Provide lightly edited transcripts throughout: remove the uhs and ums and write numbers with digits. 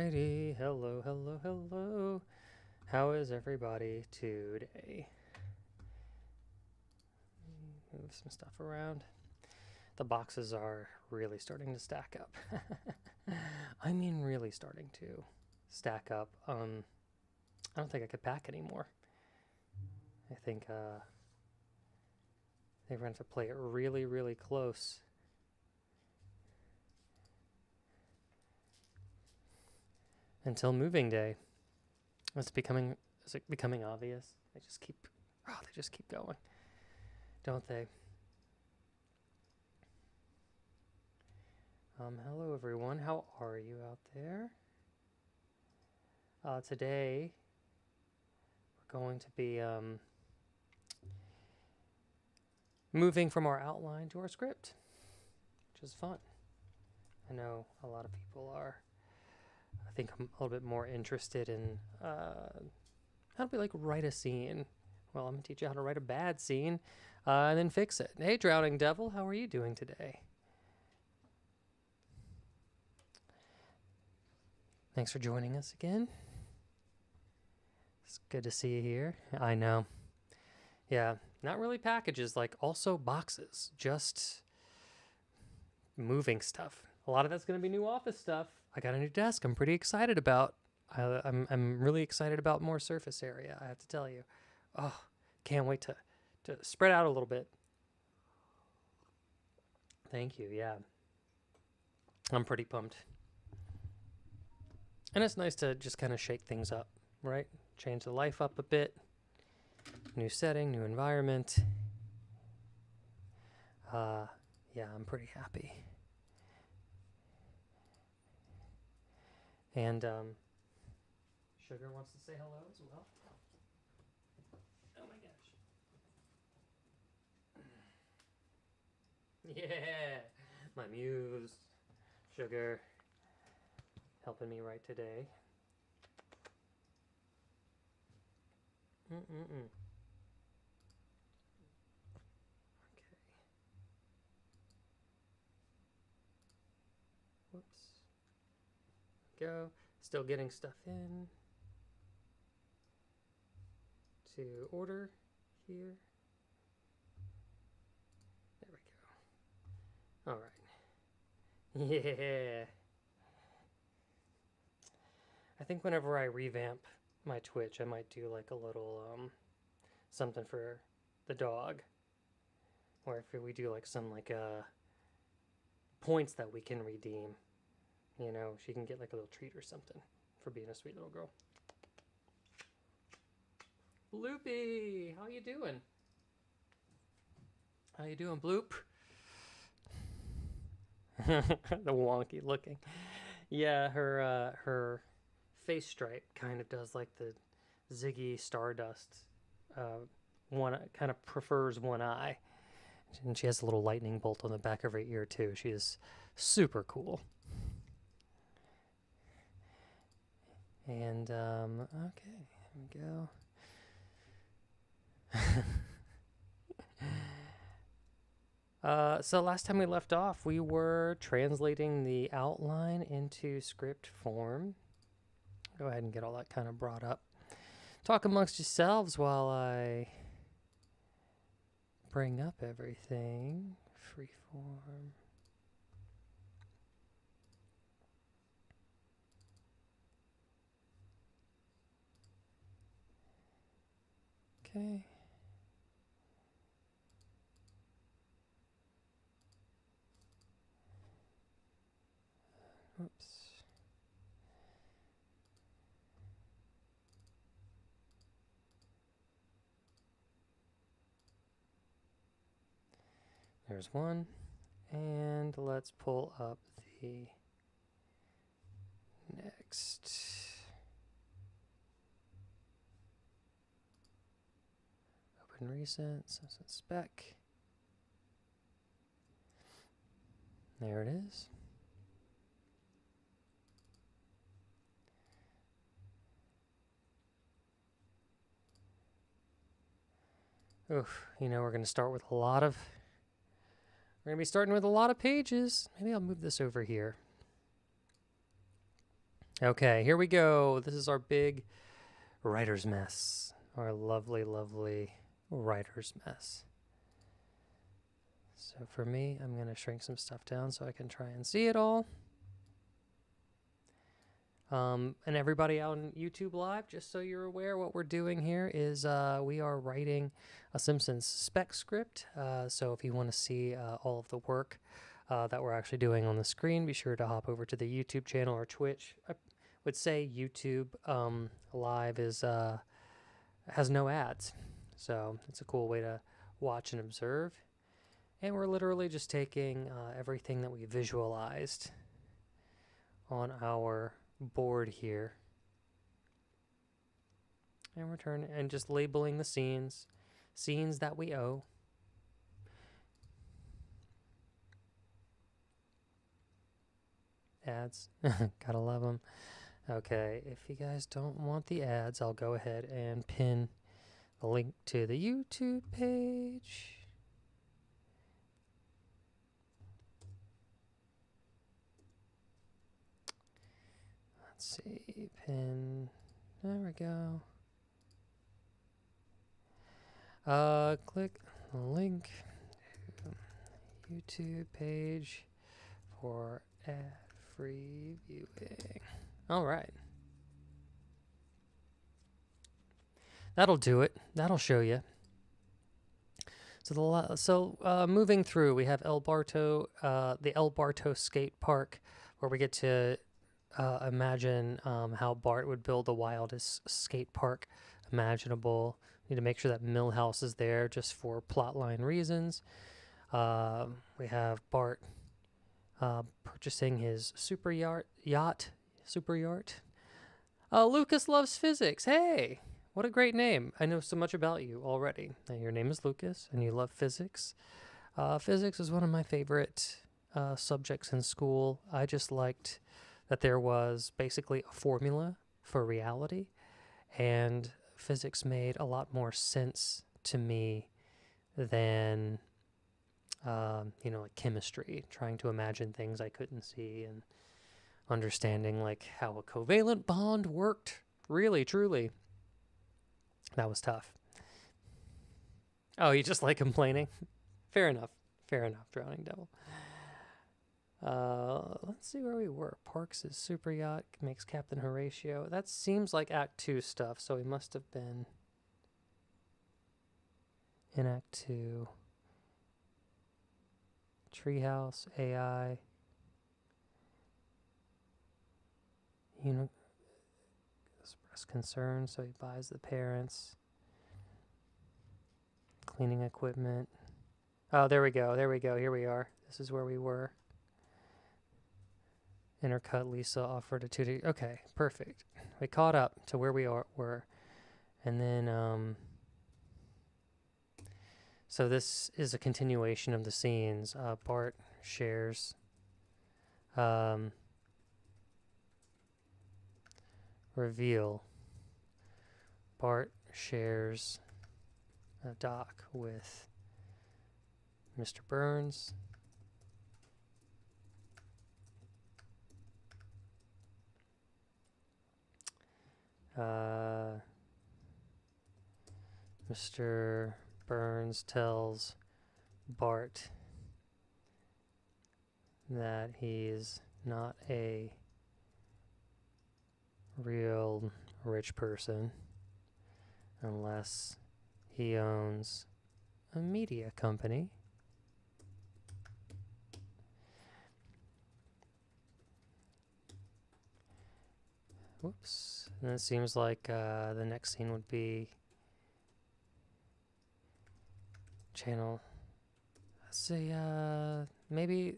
Alrighty, hello, hello, hello. How is everybody today? Move some stuff around. The boxes are really starting to stack up. I mean, really starting to stack up. I don't think I could pack anymore. I think they're going to have to play it really, really close. Until moving day. Is it becoming obvious? They just keep going, don't they? Hello everyone. How are you out there? Today we're going to be moving from our outline to our script, which is fun. I know a lot of people are. I think I'm a little bit more interested in how do we write a scene. Well, I'm gonna teach you how to write a bad scene and then fix it. Hey, Drowning Devil, how are you doing today? Thanks for joining us again. It's good to see you here. I know. Yeah, not really packages, also boxes, just moving stuff. A lot of that's going to be new office stuff. I got a new desk I'm pretty excited about. I'm really excited about more surface area, I have to tell you. Oh, can't wait to spread out a little bit. Thank you, yeah. I'm pretty pumped. And it's nice to just kind of shake things up, right? Change the life up a bit. New setting, new environment. Yeah, I'm pretty happy. And Sugar wants to say hello as well. Oh my gosh. Yeah, my muse, Sugar, helping me write today. Okay. Whoops. Go. Still getting stuff in to order here. There we go. All right. Yeah. I think whenever I revamp my Twitch, I might do a little something for the dog, or if we do some points that we can redeem. You know, she can get a little treat or something for being a sweet little girl. Bloopy, how you doing? How you doing, Bloop? The wonky looking. Yeah, her face stripe kind of does the Ziggy Stardust. One kind of prefers one eye, and she has a little lightning bolt on the back of her ear too. She is super cool. And okay, here we go. So last time we left off, we were translating the outline into script form. Go ahead and get all that kind of brought up. Talk amongst yourselves while I bring up everything. Freeform. Okay. Whoops. There's one. And let's pull up the next. Open recent, Simpson Spec. There it is. Oof, you know, we're going to start with a lot of... We're going to be starting with a lot of pages. Maybe I'll move this over here. Okay, here we go. This is our big writer's mess. Our lovely, lovely writer's mess. So for me, I'm going to shrink some stuff down so I can try and see it all. And everybody out on YouTube Live, just so you're aware, what we're doing here is we are writing a Simpsons spec script. So if you want to see all of the work that we're actually doing on the screen, be sure to hop over to the YouTube channel or Twitch. I would say YouTube Live is has no ads, so it's a cool way to watch and observe. And we're literally just taking everything that we visualized on our board here, and we're turning and just labeling the scenes that we owe. Ads. Gotta love them. Okay, if you guys don't want the ads, I'll go ahead and pin a link to the YouTube page. Let's see, pin, there we go. Click the link to YouTube page for ad-free viewing. All right. That'll do it. That'll show you. So moving through, we have the El Barto skate park, where we get to imagine how Bart would build the wildest skate park imaginable. Need to make sure that Millhouse is there just for plotline reasons. We have Bart purchasing his super yacht. Lucas loves physics. Hey, what a great name. I know so much about you already. Now, your name is Lucas and you love physics. Physics is one of my favorite subjects in school. I just liked that there was basically a formula for reality, and physics made a lot more sense to me than, like chemistry, trying to imagine things I couldn't see and understanding like how a covalent bond worked really, truly. That was tough. Oh, you just like complaining? Fair enough, Drowning Devil. Let's see where we were. Parks' super yacht makes Captain Horatio. That seems like Act 2 stuff, so we must have been in Act 2. Treehouse, AI. Express concern, so he buys the parents. Cleaning equipment. Oh, there we go. Here we are. This is where we were. Intercut, Lisa offered a 2D. Okay, perfect. We caught up to where we were. And then, so this is a continuation of the scenes. Bart shares reveal. Bart shares a dock with Mr. Burns. Mr. Burns tells Bart that he's not a real rich person unless he owns a media company. Whoops. And it seems like the next scene would be channel. Let's see, maybe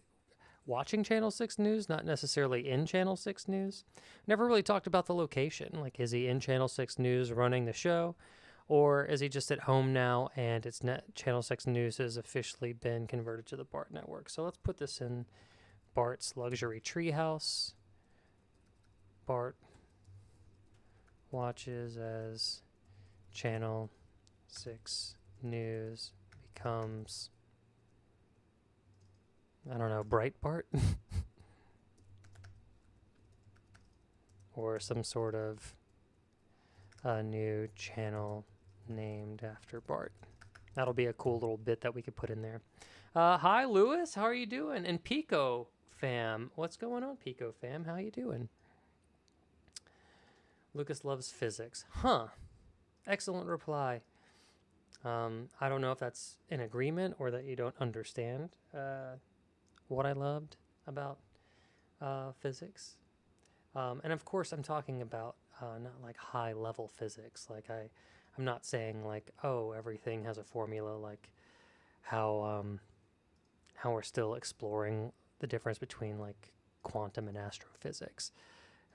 watching Channel 6 News, not necessarily in Channel 6 News. Never really talked about the location. Like, is he in Channel 6 News running the show? Or is he just at home now and it's Channel 6 News has officially been converted to the Bart Network? So let's put this in Bart's luxury treehouse. Bart watches as Channel 6 News becomes, I don't know, Breitbart? or some sort of a new channel named after Bart. That'll be a cool little bit that we could put in there. Hi, Lewis. How are you doing? And Pico fam. What's going on, Pico fam? How you doing? Lucas loves physics. Huh. Excellent reply. I don't know if that's in agreement or that you don't understand what I loved about physics. And of course, I'm talking about not like high level physics. Like I'm not saying like, oh, everything has a formula, like how we're still exploring the difference between like quantum and astrophysics,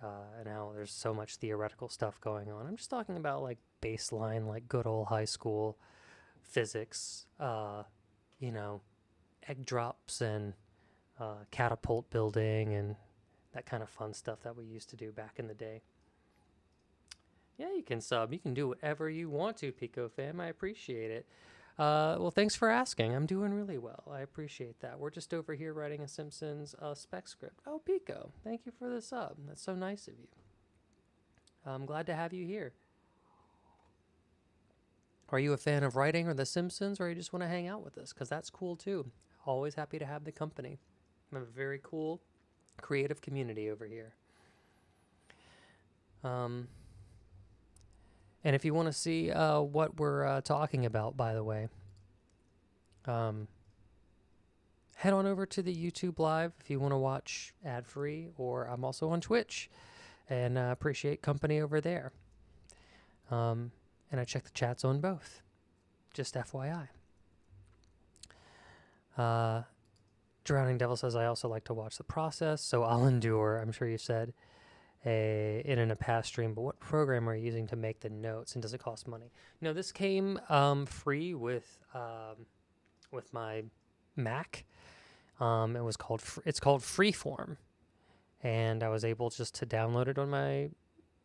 and how there's so much theoretical stuff going on. I'm just talking about like baseline, like good old high school physics, egg drops and catapult building and that kind of fun stuff that we used to do back in the day. Yeah, you can sub. You can do whatever you want to, Pico fam. I appreciate it. Well, thanks for asking. I'm doing really well. I appreciate that. We're just over here writing a Simpsons spec script. Oh, Pico, thank you for the sub. That's so nice of you. I'm glad to have you here. Are you a fan of writing or The Simpsons, or you just want to hang out with us? Because that's cool, too. Always happy to have the company. We have a very cool, creative community over here. And if you want to see what we're talking about, by the way, head on over to the YouTube Live if you want to watch ad-free, or I'm also on Twitch, and appreciate company over there. And I check the chats on both, just FYI. Drowning Devil says, I also like to watch the process, so I'll endure, I'm sure you said, in a past stream, but what program are you using to make the notes, and does it cost money? No, this came free with my Mac. It's called Freeform, and I was able just to download it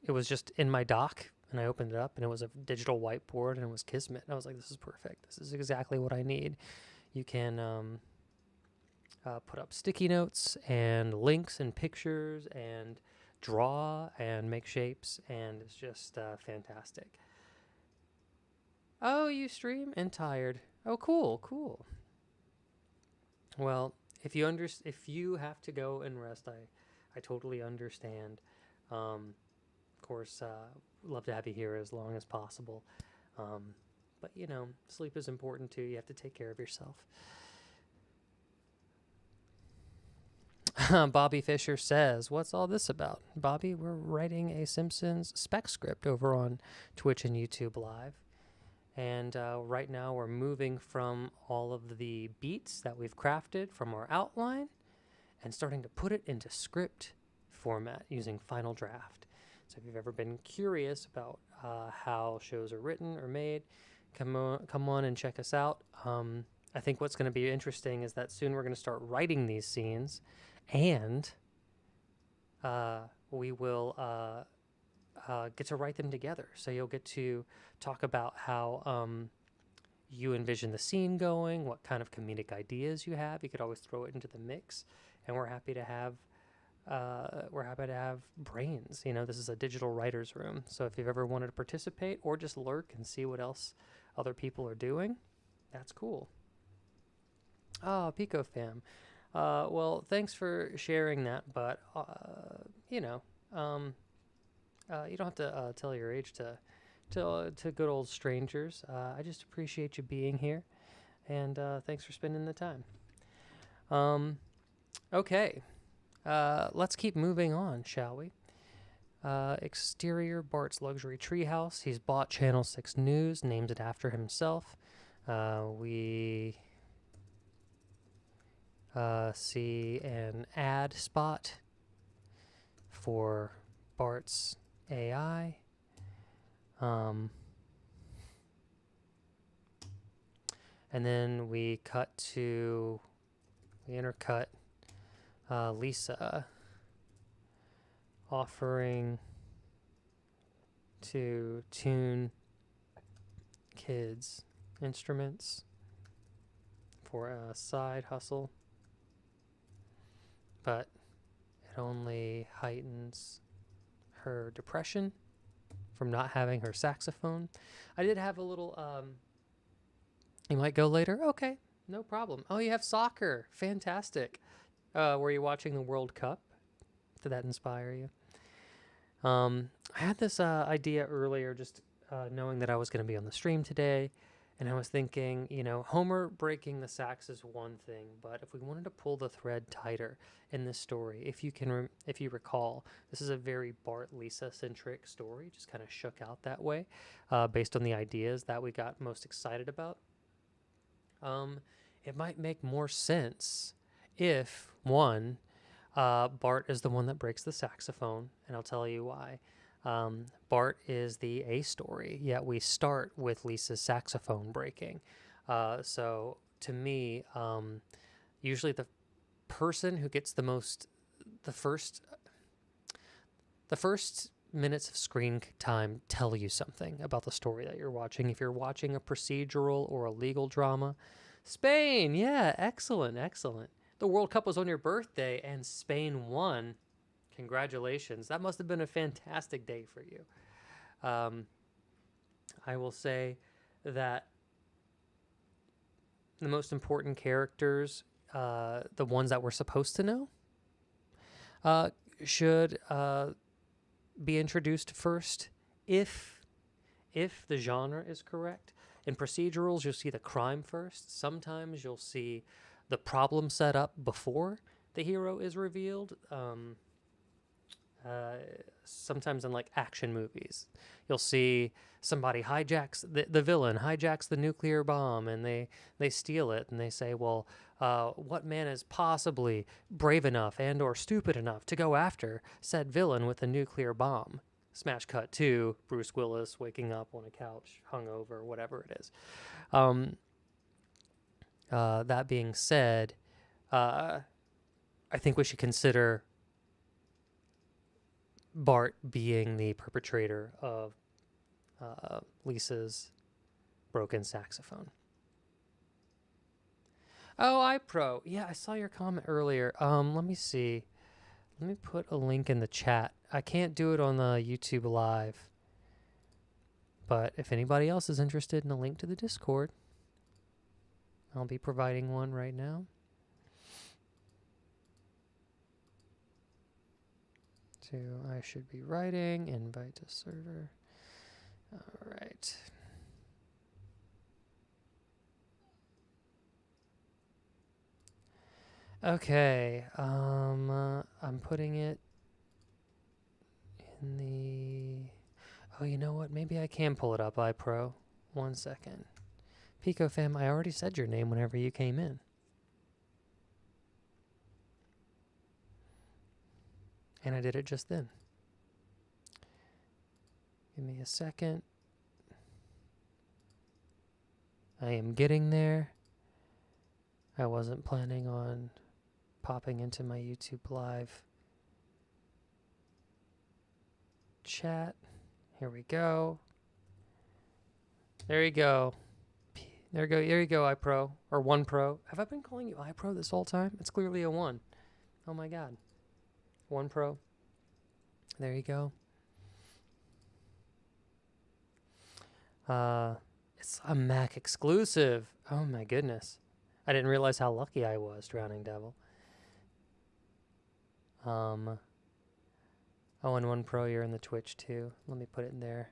it was just in my dock, and I opened it up, and it was a digital whiteboard, and it was Kismet, and I was like, this is perfect. This is exactly what I need. You can put up sticky notes and links and pictures and draw and make shapes, and it's just fantastic. Oh, you stream and tired. Oh, cool. Well, if you have to go and rest, I totally understand. Of course, love to have you here as long as possible. But sleep is important too. You have to take care of yourself. Bobby Fisher says, what's all this about? Bobby, we're writing a Simpsons spec script over on Twitch and YouTube Live. And right now we're moving from all of the beats that we've crafted from our outline and starting to put it into script format using Final Draft. So if you've ever been curious about how shows are written or made, come on and check us out. I think what's going to be interesting is that soon we're going to start writing these scenes, and we will get to write them together. So you'll get to talk about how you envision the scene going, what kind of comedic ideas you have. You could always throw it into the mix, and we're happy to have brains. This is a digital writer's room. So if you've ever wanted to participate or just lurk and see what else other people are doing, that's cool. Oh, Pico fam. Well, thanks for sharing that, but you don't have to tell your age to good old strangers. I just appreciate you being here, and thanks for spending the time. Okay, let's keep moving on, shall we? Exterior Bart's luxury treehouse. He's bought Channel 6 News, named it after himself. We see an ad spot for Bart's AI. And then we intercut Lisa offering to tune kids' instruments for a side hustle, but it only heightens her depression from not having her saxophone. I did have a little, you might go later? Okay, no problem. Oh, you have soccer. Fantastic. Were you watching the World Cup? Did that inspire you? I had this idea earlier, just knowing that I was going to be on the stream today, and I was thinking, Homer breaking the sax is one thing, but if we wanted to pull the thread tighter in this story, if you recall, this is a very Bart-Lisa centric story, just kind of shook out that way, based on the ideas that we got most excited about. It might make more sense if one. Bart is the one that breaks the saxophone, and I'll tell you why. Bart is the A story, yet we start with Lisa's saxophone breaking. So to me, usually the person who gets the first minutes of screen time tell you something about the story that you're watching. If you're watching a procedural or a legal drama, Spain, yeah, excellent. The World Cup was on your birthday and Spain won. Congratulations. That must have been a fantastic day for you. I will say that the most important characters, the ones that we're supposed to know, should be introduced first if the genre is correct. In procedurals, you'll see the crime first. Sometimes you'll see the problem set up before the hero is revealed. Sometimes in like action movies, you'll see somebody hijacks the villain hijacks the nuclear bomb, and they steal it, and they say, well, what man is possibly brave enough and or stupid enough to go after said villain with a nuclear bomb? Smash cut to Bruce Willis waking up on a couch, hungover, whatever it is. That being said, I think we should consider Bart being the perpetrator of Lisa's broken saxophone. Oh, iPro. Yeah, I saw your comment earlier. Let me see. Let me put a link in the chat. I can't do it on the YouTube Live, but if anybody else is interested in a link to the Discord, I'll be providing one right now. So I should be writing, invite to server. All right. Okay, I'm putting it in the... Oh, you know what? Maybe I can pull it up, iPro. 1 second. Pico fam, I already said your name whenever you came in. And I did it just then. Give me a second. I am getting there. I wasn't planning on popping into my YouTube Live chat. Here we go. There you go. There you go, iPro. Or 1Pro. Have I been calling you iPro this whole time? It's clearly a 1. Oh my god. 1Pro. There you go. It's a Mac exclusive. Oh my goodness. I didn't realize how lucky I was, Drowning Devil. Oh, and 1Pro, you're in the Twitch too. Let me put it in there.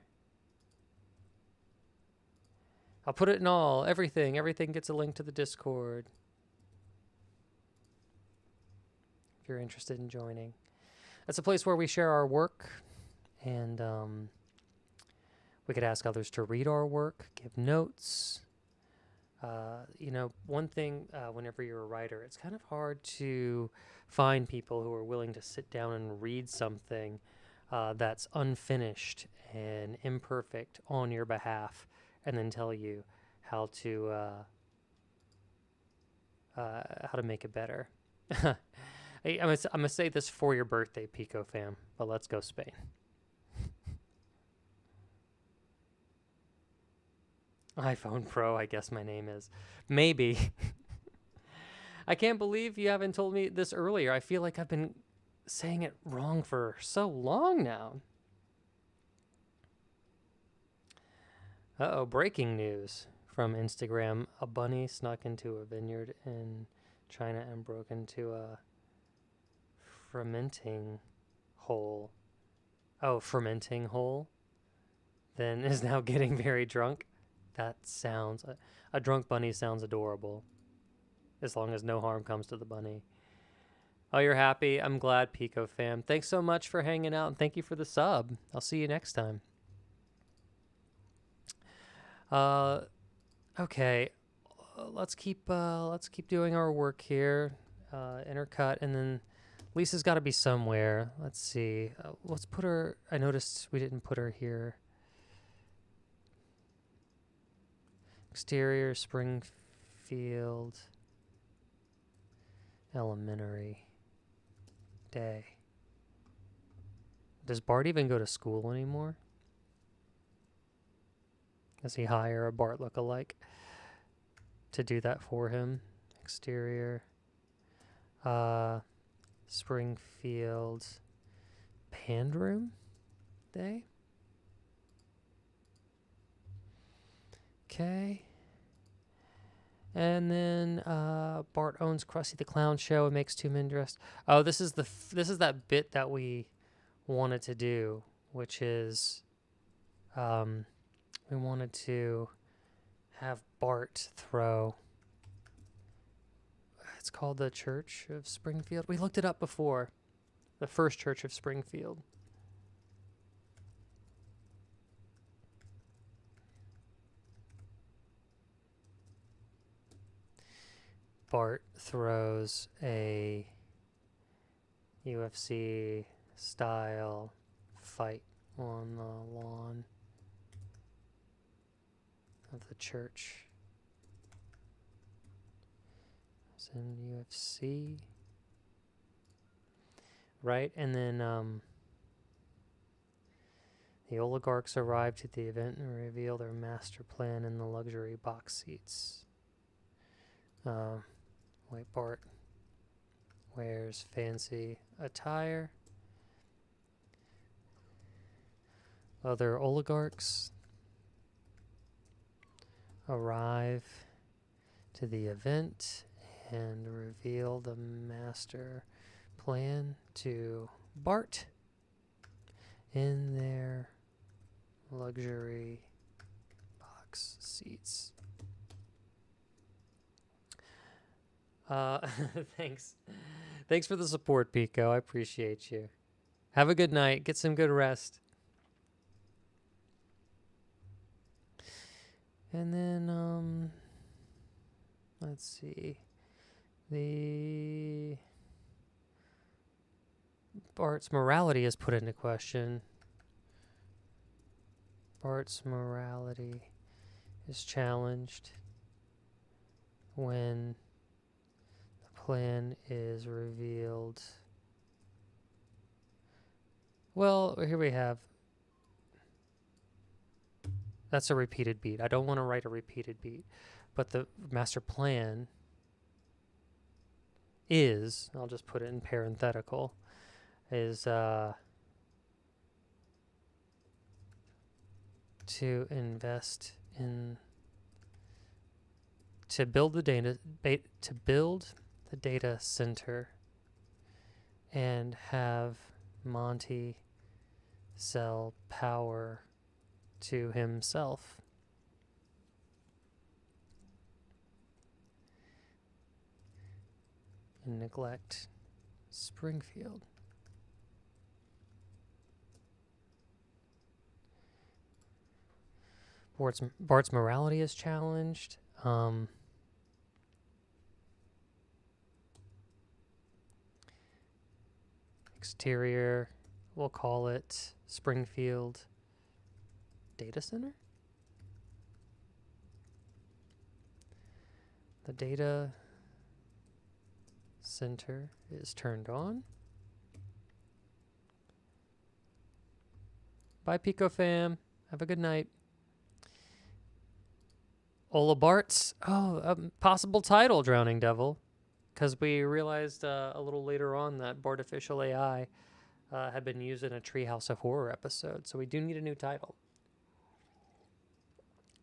I'll put it in all. Everything. Everything gets a link to the Discord. If you're interested in joining. That's a place where we share our work. And we could ask others to read our work, give notes. One thing, whenever you're a writer, it's kind of hard to find people who are willing to sit down and read something that's unfinished and imperfect on your behalf, and then tell you how to make it better. I'm gonna say this for your birthday, Pico fam, but let's go Spain. iPhone Pro, I guess my name is. Maybe. I can't believe you haven't told me this earlier. I feel like I've been saying it wrong for so long now. Uh-oh, breaking news from Instagram. A bunny snuck into a vineyard in China and broke into a fermenting hole. Oh, fermenting hole. Then is now getting very drunk. That sounds... A drunk bunny sounds adorable. As long as no harm comes to the bunny. Oh, you're happy? I'm glad, Pico fam. Thanks so much for hanging out, and thank you for the sub. I'll see you next time. Okay. Let's keep doing our work here. Intercut, and then Lisa's got to be somewhere. Let's see. Let's put her. I noticed we didn't put her here. Exterior, Springfield Elementary. Day. Does Bart even go to school anymore? Does he hire a Bart lookalike to do that for him? Exterior. Springfield Pandroom Day. Okay. And then Bart owns Krusty the Clown show and makes two men dressed. Oh, this is that bit that we wanted to do, which is we wanted to have Bart throw. It's called the Church of Springfield. We looked it up before. The First Church of Springfield. Bart throws a UFC style fight on the lawn of the church. It's in UFC. Right, and then the oligarchs arrive to the event and reveal their master plan in the luxury box seats. Wait, Bart wears fancy attire. Other oligarchs arrive to the event and reveal the master plan to Bart in their luxury box seats. Thanks for the support, Pico. I appreciate you. Have a good night. Get some good rest. And then, let's see. Bart's morality is put into question. Bart's morality is challenged when the plan is revealed. Well, here we have. That's a repeated beat. I don't want to write a repeated beat, but the master plan is, I'll just put it in parenthetical, is to invest in, to build the data center and have Monty sell power to himself. And neglect Springfield. Bart's morality is challenged. Exterior, we'll call it Springfield Data Center. The data center is turned on. Bye, Pico fam. Have a good night. Ola Bart's. Oh, a possible title, Drowning Devil. Because we realized a little later on that Bartificial AI had been used in a Treehouse of Horror episode. So we do need a new title.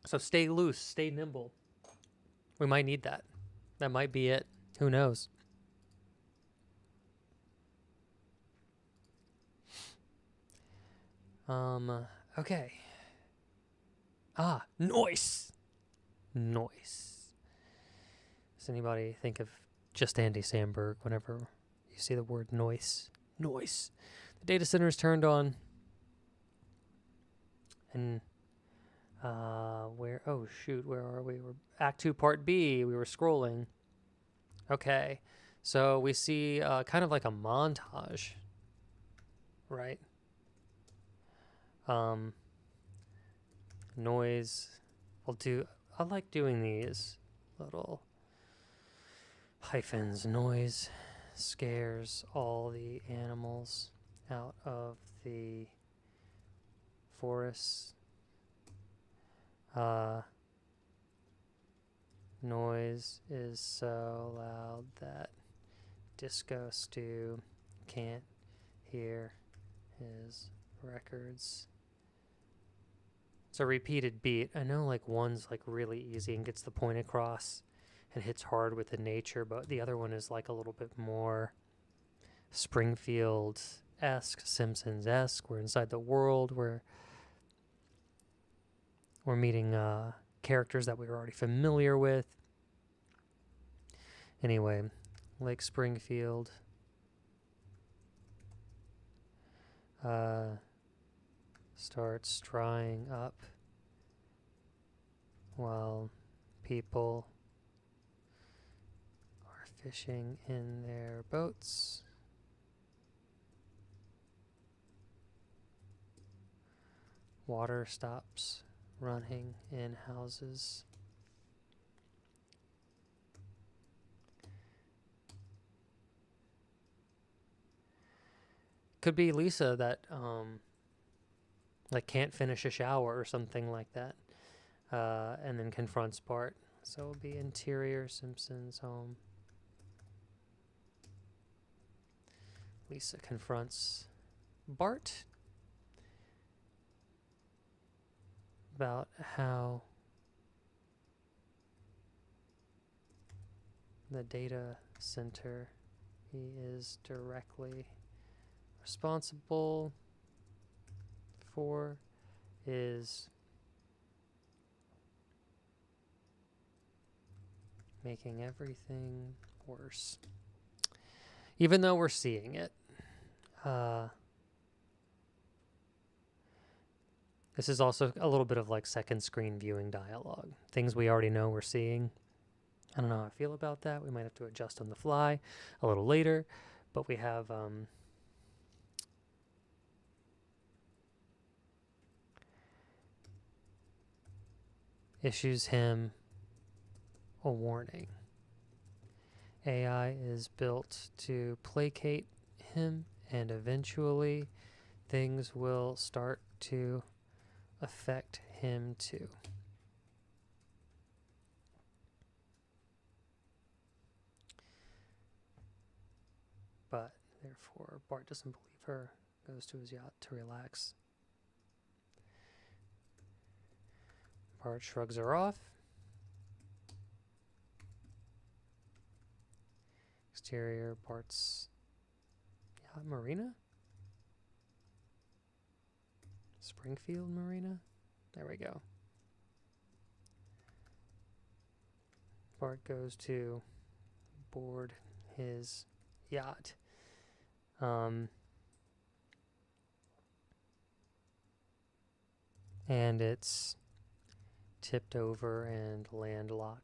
So stay loose, stay nimble. We might need that. That might be it. Who knows? Okay. Noise. Noise. Does anybody think of just Andy Samberg whenever you see the word noise? Noise. The data center is turned on. And where are we? We're Act 2 Part B. We were scrolling. Okay. So we see kind of like a montage. Right? Noise. I like doing these little hyphens. Noise scares all the animals out of the forest. Noise is so loud that Disco Stew can't hear his records. It's a repeated beat. I know like one's like really easy and gets the point across and hits hard with the nature, but the other one is like a little bit more Springfield-esque, Simpsons-esque. We're inside the world where we're meeting characters that we were already familiar with. Anyway, Lake Springfield. Starts drying up while people are fishing in their boats. Water stops running in houses. Could be Lisa that like can't finish a shower or something like that, and then confronts Bart. So it'll be interior Simpson's home. Lisa confronts Bart about how the data center he is directly responsible for is making everything worse. Even though we're seeing it. This is also a little bit of like second screen viewing dialogue. Things we already know we're seeing. I don't know how I feel about that. We might have to adjust on the fly a little later. But we have issues him a warning. AI is built to placate him, and eventually things will start to affect him too. But therefore, Bart doesn't believe her, goes to his yacht to relax. Bart shrugs her off. Exterior, Bart's yacht marina? Springfield Marina? There we go. Bart goes to board his yacht. And it's tipped over and landlocked.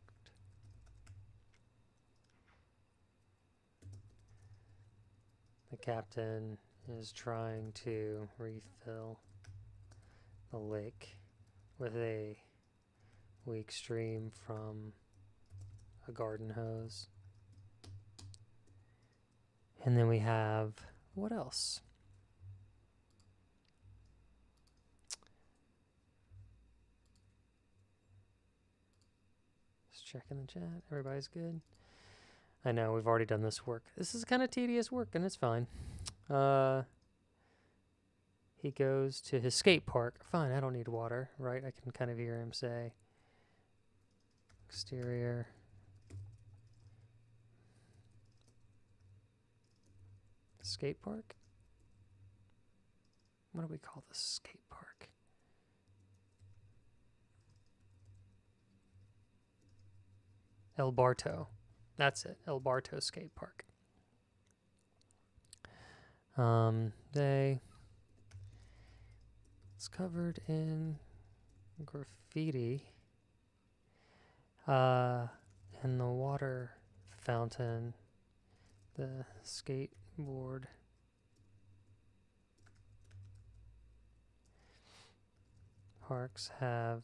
The captain is trying to refill the lake with a weak stream from a garden hose. And then we have, what else? Just checking the chat. Everybody's good? I know, we've already done this work. This is kind of tedious work, and it's fine. He goes to his skate park. Fine, I don't need water, right? I can kind of hear him say. Exterior. Skate park? What do we call this skate park? El Barto. That's it. El Barto Skate Park. It's covered in graffiti. And the water fountain, the skateboard. Parks have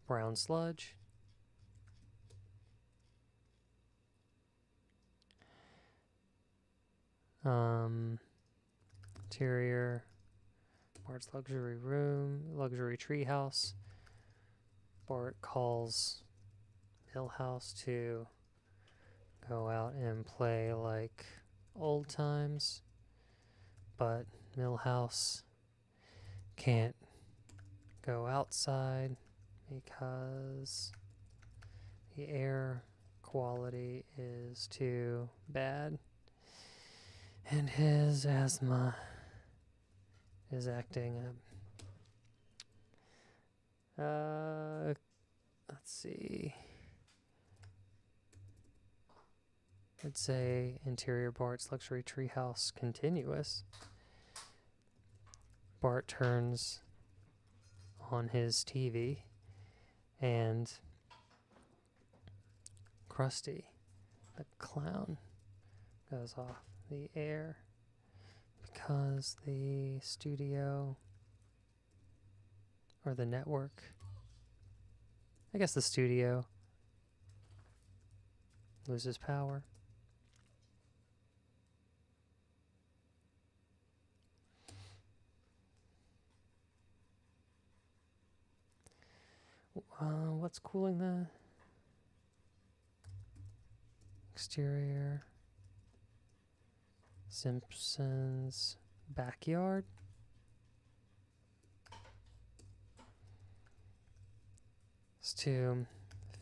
brown sludge. Interior, Bart's luxury room, luxury treehouse. Bart calls Millhouse to go out and play like old times, but Millhouse can't go outside because the air quality is too bad and his asthma is acting up. Let's see. I'd say interior Bart's luxury treehouse continuous. Bart turns on his TV and Krusty the clown goes off the air because the studio or the network, I guess the studio, loses power. What's cooling the exterior? Simpson's backyard. It's to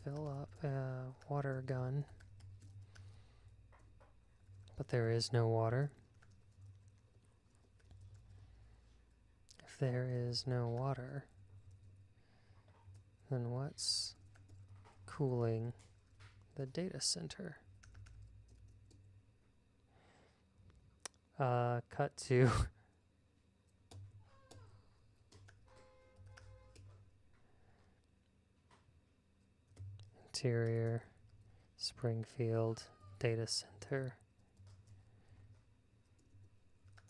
fill up a water gun, but there is no water. If there is no water, then what's cooling the data center? Cut to interior Springfield data center.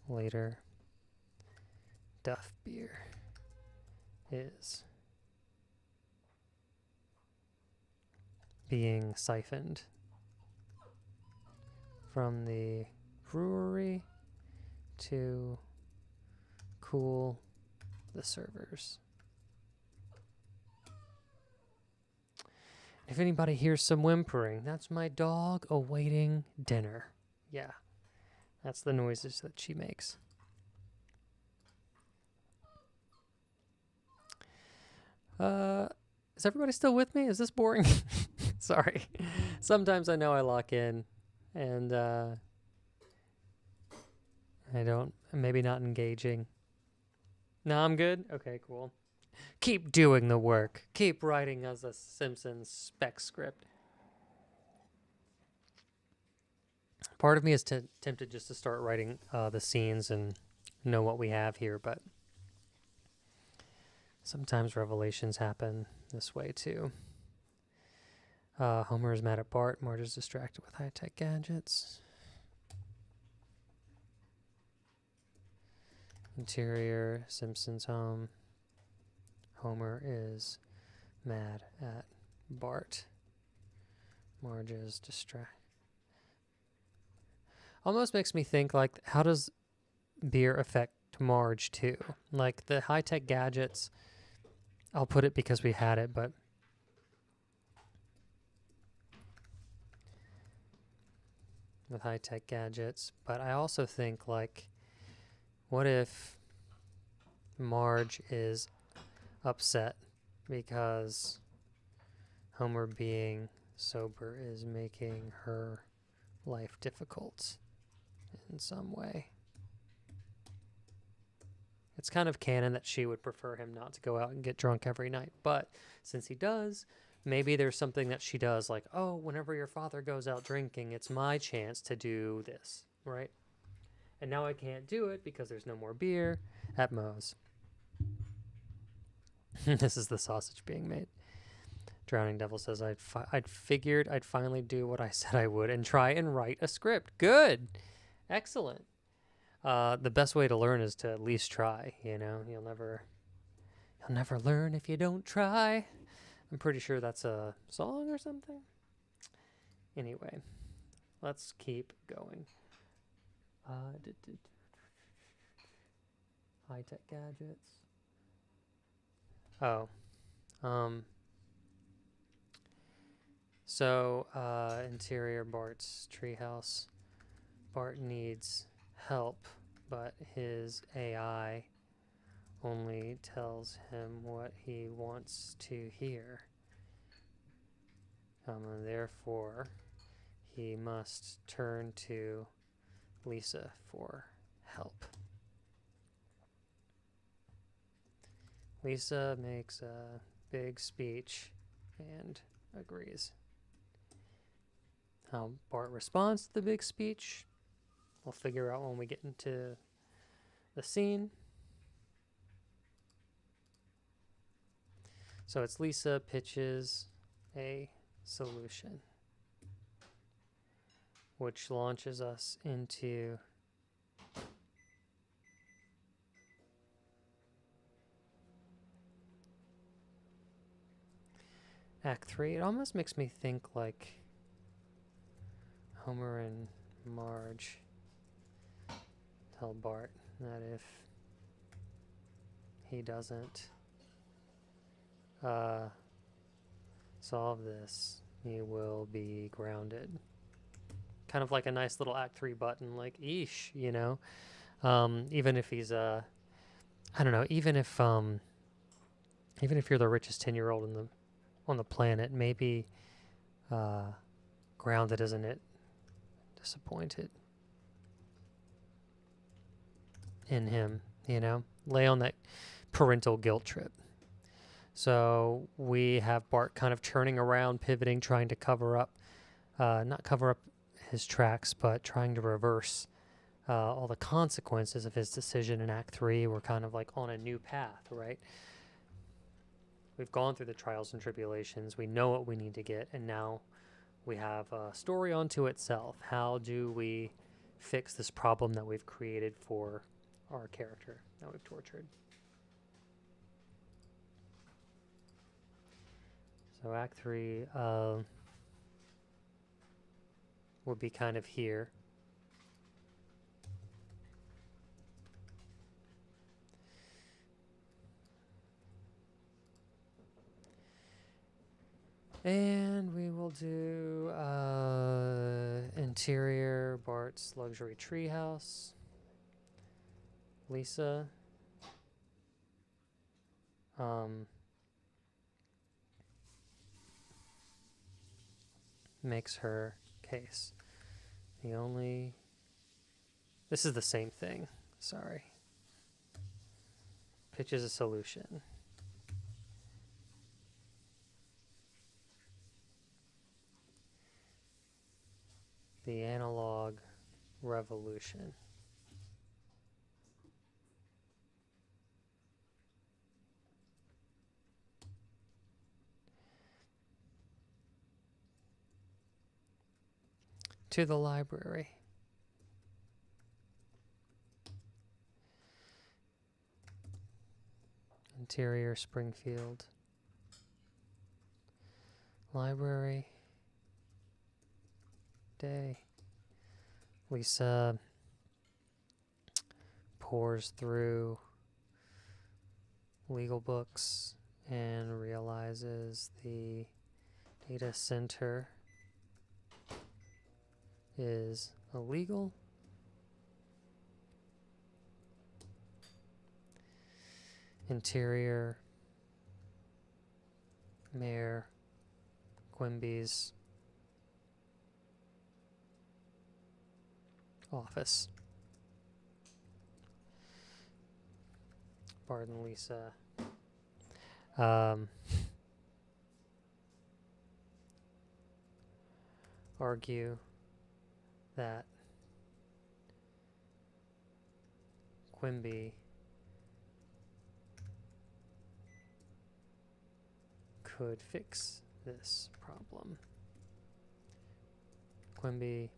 Later, Duff beer is being siphoned from the brewery to cool the servers. If anybody hears some whimpering, that's my dog awaiting dinner. Yeah, that's the noises that she makes. Is everybody still with me? Is this boring? Sorry. Sometimes I know I lock in and I don't, maybe not engaging. No, I'm good? Okay, cool. Keep doing the work. Keep writing as a Simpson spec script. Part of me is tempted just to start writing the scenes and know what we have here, but sometimes revelations happen this way too. Homer is mad at Bart. Marge is distracted with high-tech gadgets. Interior, Simpson's home. Homer is mad at Bart. Marge is distracted. Almost makes me think, like, how does beer affect Marge too? Like, the high-tech gadgets, I'll put it because we had it, but with high-tech gadgets. But I also think, like, what if Marge is upset because Homer being sober is making her life difficult in some way. It's kind of canon that she would prefer him not to go out and get drunk every night. But since he does, maybe there's something that she does, like, oh, whenever your father goes out drinking, it's my chance to do this, right? And now I can't do it because there's no more beer at Moe's. This is the sausage being made. Drowning Devil says, I'd figured I'd finally do what I said I would and try and write a script. Good. Excellent. The best way to learn is to at least try, you know. You'll never learn if you don't try. I'm pretty sure that's a song or something. Anyway, let's keep going. High-tech gadgets. Oh. So, interior Bart's treehouse. Bart needs help, but his AI only tells him what he wants to hear. And therefore, he must turn to Lisa for help. Lisa makes a big speech and agrees. How Bart responds to the big speech, we'll figure out when we get into the scene. So it's Lisa pitches a solution, which launches us into Act 3. It almost makes me think like Homer and Marge tell Bart that if he doesn't solve this, he will be grounded. Kind of like a nice little Act 3 button, like, eesh, you know? Even if he's, I don't know, even if you're the richest 10-year-old on the planet, maybe grounded, isn't it? Disappointed in him, you know? Lay on that parental guilt trip. So we have Bart kind of churning around, pivoting, trying to cover up, not cover up his tracks, but trying to reverse all the consequences of his decision in Act 3. We're kind of like on a new path, right? We've gone through the trials and tribulations. We know what we need to get, and now we have a story unto itself. How do we fix this problem that we've created for our character that we've tortured? So Act 3 would be kind of here. And we will do interior Bart's luxury treehouse. Lisa makes her case. This is the same thing, sorry. Pitches a solution. The analog revolution. To the library. Interior Springfield. Library. Day. Lisa pours through legal books and realizes the data center is illegal. Interior Mayor Quimby's office. Bart and Lisa argue that Quimby could fix this problem. Quimby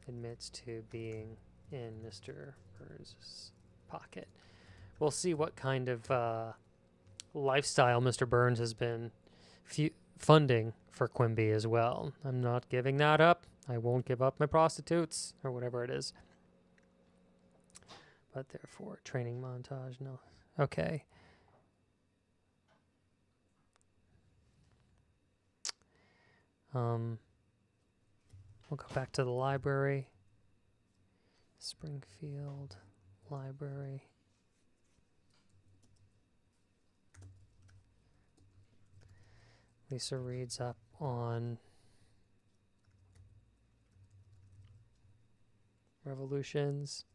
admits to being in Mr. Burns' pocket. We'll see what kind of lifestyle Mr. Burns has been funding for Quimby as well. I'm not giving that up. I won't give up my prostitutes, or whatever it is. But therefore, training montage, no. Okay. We'll go back to the library. Springfield Library. Lisa reads up on revolutions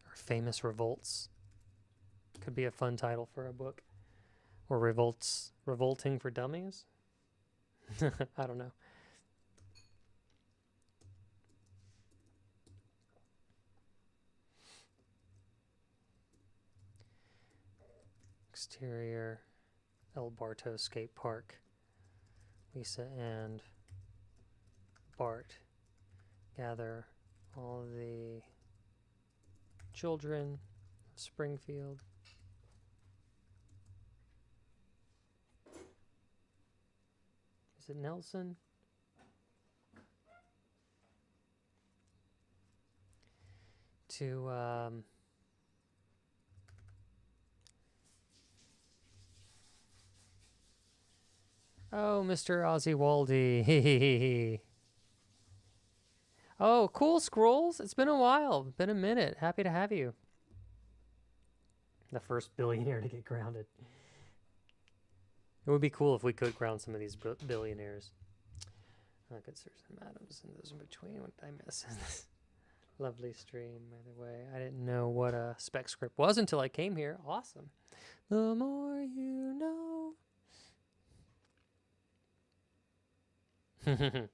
or famous revolts. Could be a fun title for a book. Or revolting for dummies. I don't know. Exterior El Barto Skate Park. Lisa and Bart gather all the children of Springfield. Is it Nelson? To oh, Mr. Oswaldy. Oh, cool, Scrolls. It's been a while. Been a minute. Happy to have you. The first billionaire to get grounded. It would be cool if we could ground some of these billionaires. Good sirs and madams and those in between. What did I miss? Lovely stream, by the way. I didn't know what a spec script was until I came here. Awesome. The more you know. To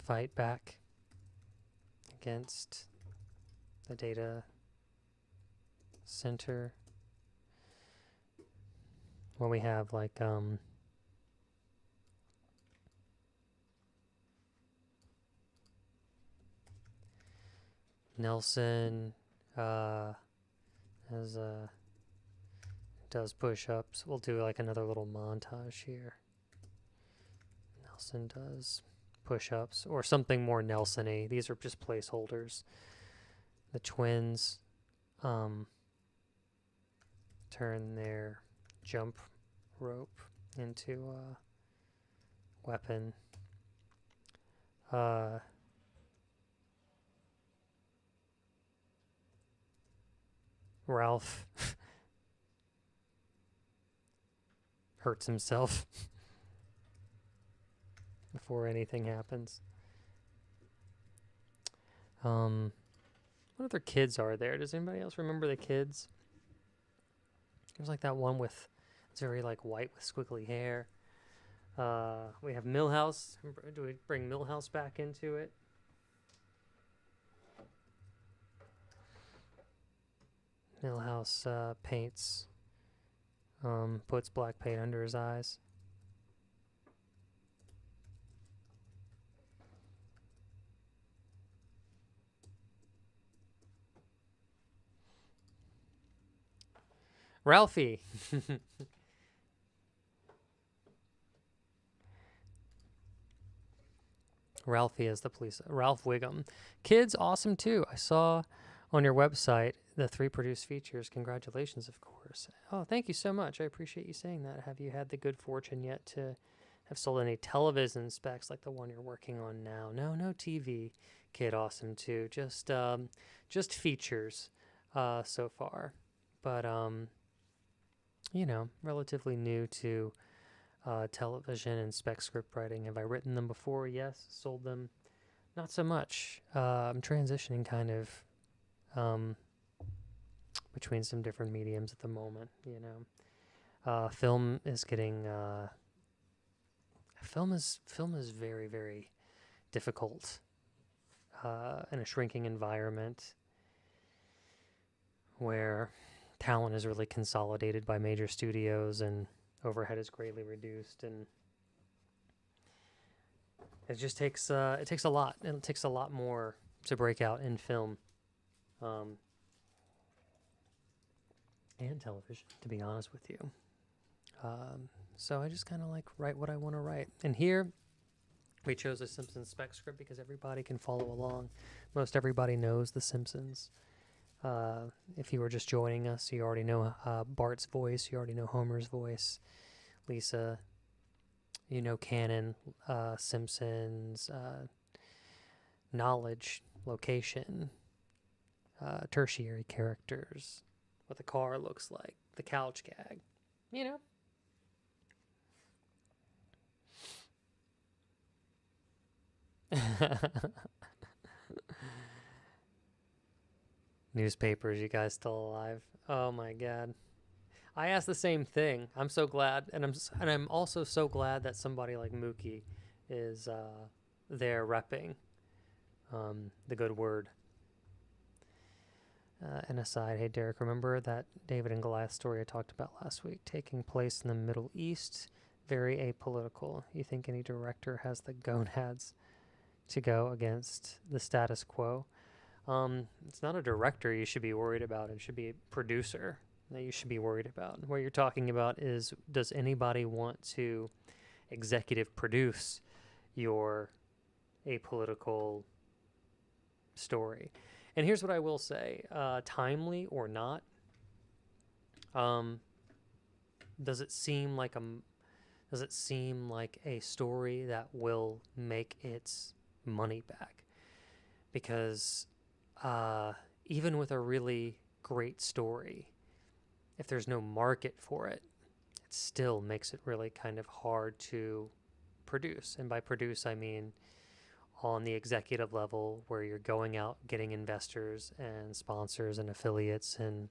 fight back against the data center. Well, we have like Nelson does push-ups. We'll do like another little montage here. Nelson does push-ups or something more Nelson-y. These are just placeholders. The twins turn their jump rope into a weapon. Ralph hurts himself before anything happens. What other kids are there? Does anybody else remember the kids? There's like that one with, it's very like white with squiggly hair. We have Milhouse. Do we bring Milhouse back into it? Milhouse paints, puts black paint under his eyes. Ralphie. Ralphie is the police. Ralph Wiggum. Kids, awesome too. I saw on your website the 3 produced features. Congratulations, of course. Oh, thank you so much. I appreciate you saying that. Have you had the good fortune yet to have sold any television specs like the one you're working on now? No TV. Kid, awesome too. Just features so far. but relatively new to television and spec script writing. Have I written them before? Yes. Sold them? Not so much. I'm transitioning kind of between some different mediums at the moment. Film is getting film is very, very difficult in a shrinking environment where talent is really consolidated by major studios and overhead is greatly reduced, and it just takes it takes a lot. It takes a lot more to break out in film and television, to be honest with you. So I just kind of like write what I want to write. And here we chose a Simpsons spec script because everybody can follow along. Most everybody knows The Simpsons. If you were just joining us, you already know Bart's voice. You already know Homer's voice. Lisa, you know canon, Simpsons, knowledge, location, tertiary characters, what the car looks like, the couch gag, you know. Newspapers, you guys still alive? Oh my god. I asked the same thing. I'm so glad, and I'm also so glad that somebody like Mookie is there repping the good word. And aside, hey Derek, remember that David and Goliath story I talked about last week, taking place in the Middle East? Very apolitical. You think any director has the gonads to go against the status quo? It's not a director you should be worried about. It should be a producer that you should be worried about. What you're talking about is, does anybody want to executive produce your apolitical story? And here's what I will say, timely or not, does it seem like a story that will make its money back? Because even with a really great story, if there's no market for it, it still makes it really kind of hard to produce. And by produce, I mean on the executive level, where you're going out getting investors and sponsors and affiliates and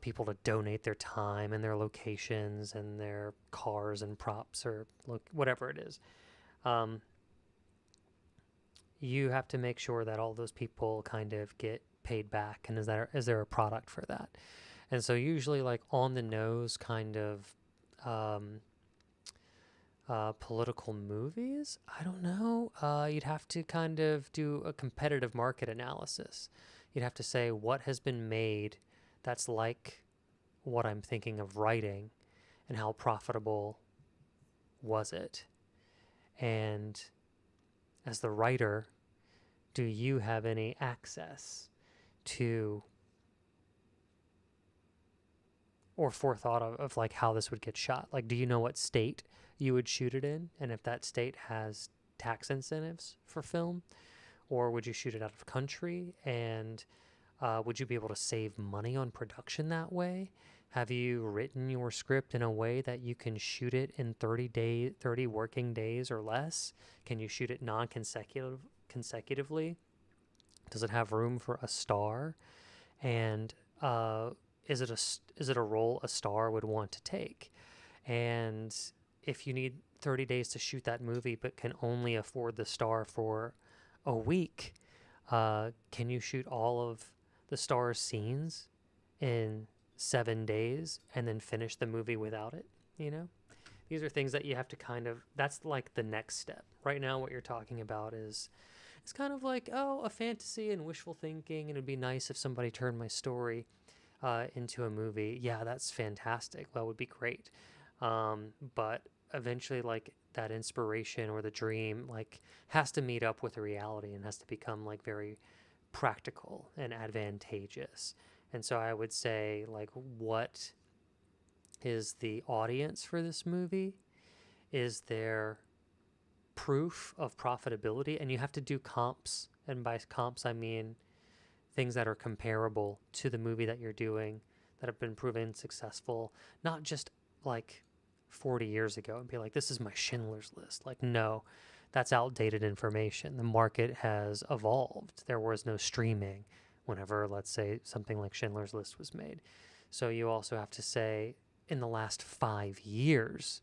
people to donate their time and their locations and their cars and props or whatever it is. You have to make sure that all those people kind of get paid back, and is there a product for that? And so usually like on the nose kind of political movies, I don't know, you'd have to kind of do a competitive market analysis. You'd have to say what has been made that's like what I'm thinking of writing, and how profitable was it? And as the writer, do you have any access to or forethought of like how this would get shot? Like, do you know what state you would shoot it in, and if that state has tax incentives for film? Or would you shoot it out of country, and would you be able to save money on production that way? Have you written your script in a way that you can shoot it in 30 working days or less? Can you shoot it consecutively? Does it have room for a star? And is it a role a star would want to take? And if you need 30 days to shoot that movie but can only afford the star for a week, can you shoot all of the star's scenes in 7 days and then finish the movie without it? These are things that you have to kind of, that's like the next step. Right now what you're talking about is, it's kind of like, a fantasy and wishful thinking, and it'd be nice if somebody turned my story into a movie. Yeah, that's fantastic. That would be great. But eventually, like, that inspiration or the dream, like, has to meet up with the reality and has to become, like, very practical and advantageous. And so I would say, like, what is the audience for this movie? Is there proof of profitability? And you have to do comps, and by comps I mean things that are comparable to the movie that you're doing that have been proven successful, not just like 40 years ago and be like, this is my Schindler's List. Like, no, that's outdated information. The market has evolved. There was no streaming whenever, let's say, something like Schindler's List was made. So you also have to say, in the last 5 years,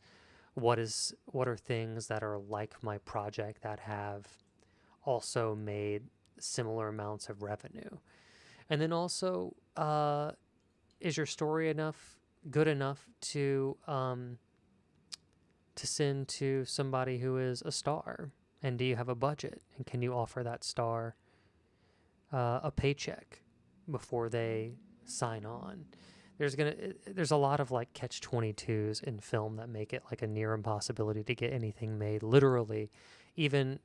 what are things that are like my project that have also made similar amounts of revenue? And then also, is your story good enough to send to somebody who is a star? And do you have a budget? And can you offer that star a paycheck before they sign on? There's a lot of like catch-22s in film that make it like a near impossibility to get anything made. Literally, even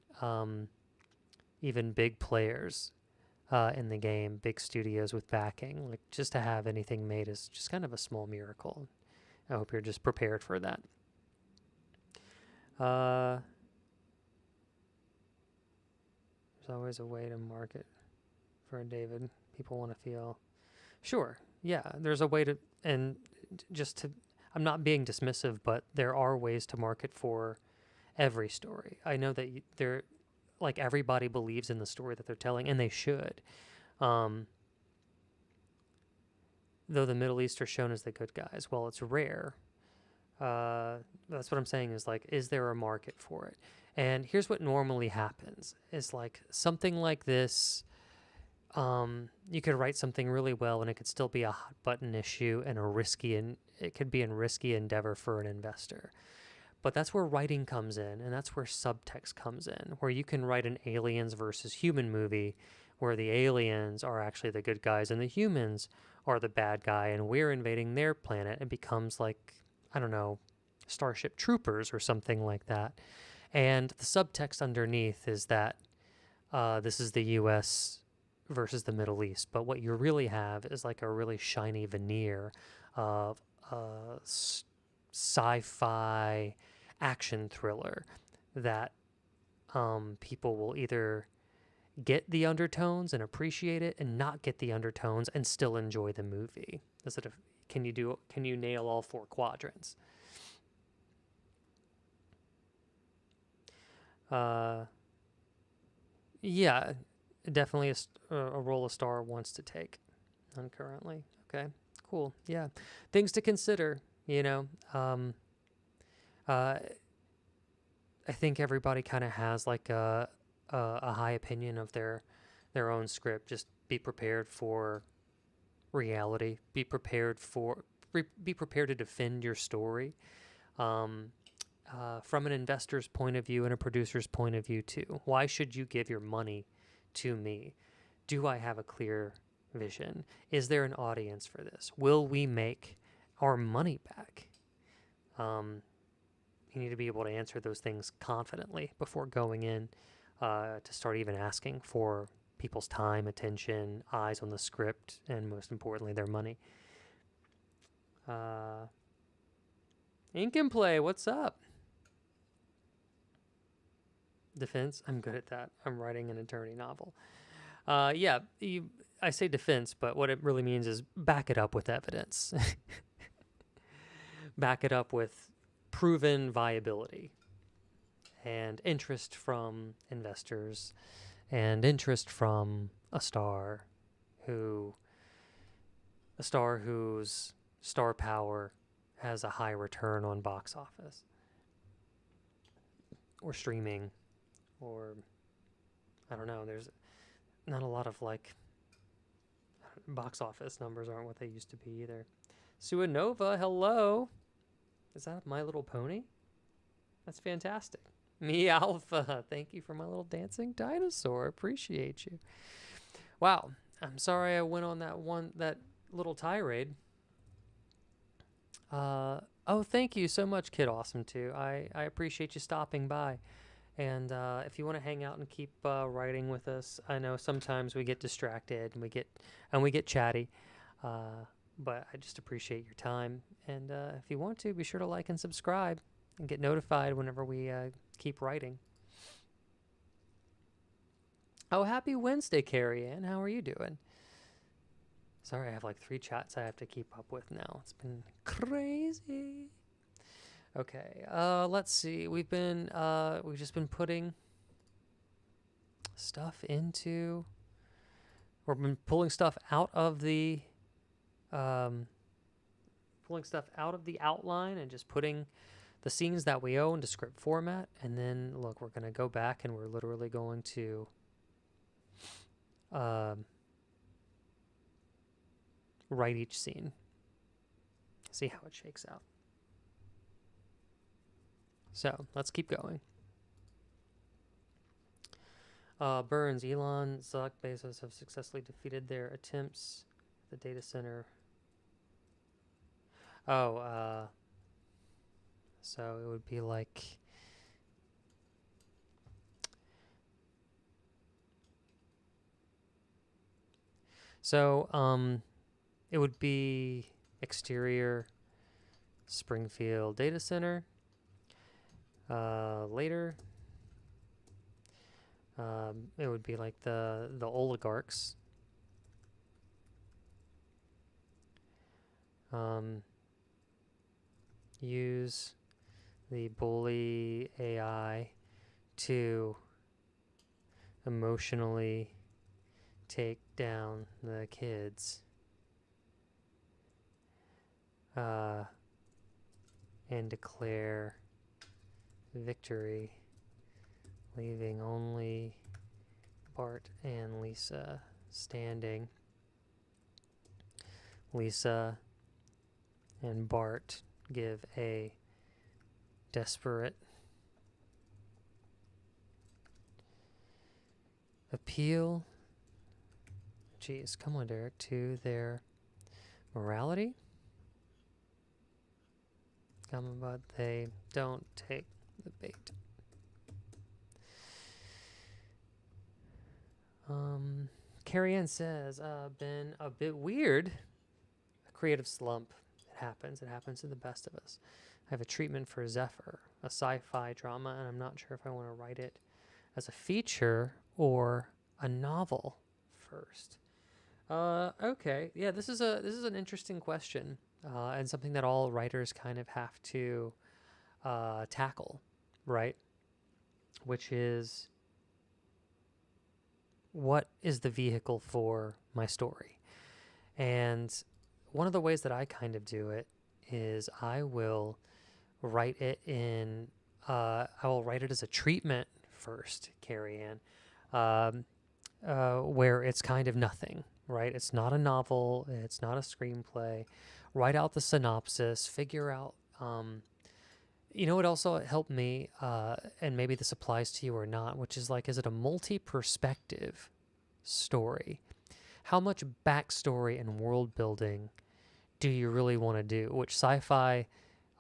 big players in the game, big studios with backing, like just to have anything made is just kind of a small miracle. I hope you're just prepared for that. There's always a way to market for a David. People want to feel sure. Yeah, there's a way to, and I'm not being dismissive, but there are ways to market for every story. I know that like everybody believes in the story that they're telling, and they should. Though the Middle East are shown as the good guys, well, it's rare. That's what I'm saying is like, is there a market for it? And here's what normally happens is like something like this. You could write something really well and it could still be a hot button issue and it could be a risky endeavor for an investor. But that's where writing comes in, and that's where subtext comes in, where you can write an aliens versus human movie where the aliens are actually the good guys and the humans are the bad guy, and we're invading their planet. It becomes like, I don't know, Starship Troopers or something like that. And the subtext underneath is that this is the U.S. versus the Middle East. But what you really have is like a really shiny veneer of sci-fi action thriller that people will either get the undertones and appreciate it and not get the undertones and still enjoy the movie. Can you nail all 4 quadrants? Yeah, definitely a role a star wants to take currently. Okay, cool. Yeah, things to consider, I think everybody kind of has like a high opinion of their own script. Just be prepared for reality. Be prepared to defend your story from an investor's point of view and a producer's point of view too. Why should you give your money to me? Do I have a clear vision? Is there an audience for this? Will we make our money back? You need to be able to answer those things confidently before going in to start even asking for people's time, attention, eyes on the script, and most importantly, their money. Ink and Play, what's up? Defense, I'm good at that. I'm writing an attorney novel. I say defense, but what it really means is back it up with evidence. Back it up with proven viability and interest from investors and interest from a star whose star power has a high return on box office or streaming, or I don't know, there's not a lot of like box office numbers aren't what they used to be either. Suanova, hello. Is that My Little Pony? That's fantastic. Me Alpha, thank you for my little dancing dinosaur. Appreciate you. Wow, I'm sorry I went on that little tirade. Thank you so much, Kid Awesome too. I appreciate you stopping by. And if you want to hang out and keep writing with us, I know sometimes we get distracted and we get chatty. But I just appreciate your time. And if you want to, be sure to like and subscribe and get notified whenever we keep writing. Oh, happy Wednesday, Carrie Ann. How are you doing? Sorry, I have like 3 chats I have to keep up with now. It's been crazy. Okay, let's see. We've just been putting stuff into, we've been pulling stuff out of the, outline and just putting the scenes that we own to script format. And then look, we're going to go back and we're literally going to, write each scene, see how it shakes out. So let's keep going. Burns, Elon, Zuck, Bezos have successfully defeated their attempts at the data center. So it would be like, it would be exterior Springfield data center. Later, it would be like the oligarchs. Use the bully AI to emotionally take down the kids. And declare victory, leaving only Bart and Lisa standing. Lisa and Bart give a desperate appeal, geez, come on, Derek, to their morality. But they don't take the bait. Carrie Ann says, been a bit weird. A creative slump. It happens to the best of us. I have a treatment for Zephyr, a sci-fi drama, and I'm not sure if I want to write it as a feature or a novel first. Okay. Yeah, this is an interesting question. And something that all writers kind of have to tackle, right? Which is, what is the vehicle for my story? And one of the ways that I kind of do it is I will write it as a treatment first, Carrie Ann, where it's kind of nothing, right? It's not a novel, it's not a screenplay. Write out the synopsis, figure out, it also helped me, and maybe this applies to you or not, which is like, is it a multi-perspective story? How much backstory and world building do you really want to do? Which sci-fi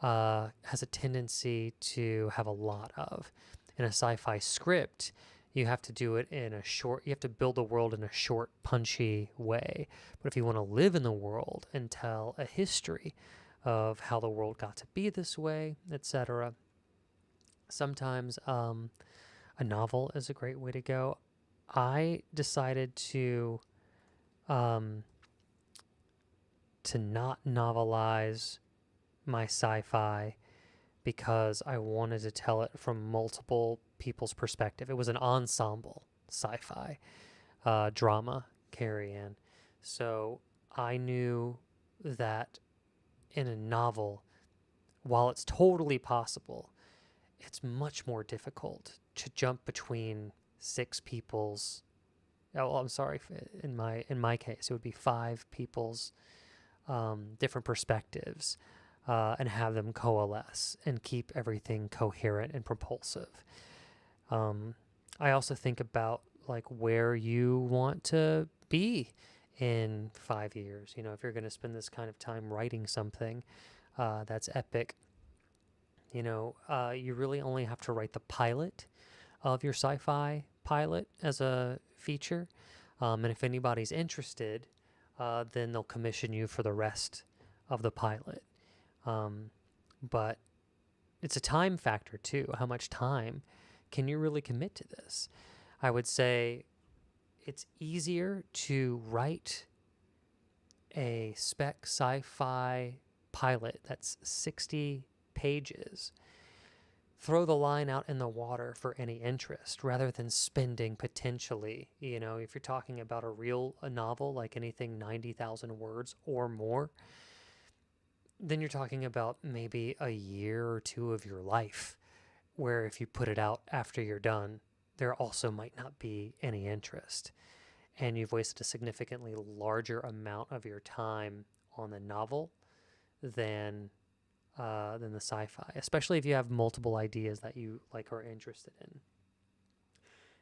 has a tendency to have a lot of. In a sci-fi script, you have to do it you have to build a world in a short, punchy way. But if you want to live in the world and tell a history of how the world got to be this way, etc., sometimes a novel is a great way to go. I decided to not novelize my sci-fi because I wanted to tell it from multiple people's perspective. It was an ensemble sci-fi drama, Carrie Ann. So I knew that in a novel, while it's totally possible, it's much more difficult to jump between 6 people's. Oh, I'm sorry. In my case, it would be 5 people's different perspectives. And have them coalesce and keep everything coherent and propulsive. I also think about like where you want to be in 5 years. If you're going to spend this kind of time writing something that's epic, you really only have to write the pilot of your sci-fi pilot as a feature. And if anybody's interested, then they'll commission you for the rest of the pilot. But it's a time factor too. How much time can you really commit to this? I would say it's easier to write a Spec sci-fi pilot that's 60 pages, throw the line out in the water for any interest rather than spending potentially, if you're talking about a novel, like anything 90,000 words or more, then you're talking about maybe a year or two of your life, where if you put it out after you're done, there also might not be any interest. And you've wasted a significantly larger amount of your time on the novel than the sci-fi, especially if you have multiple ideas that you like are interested in.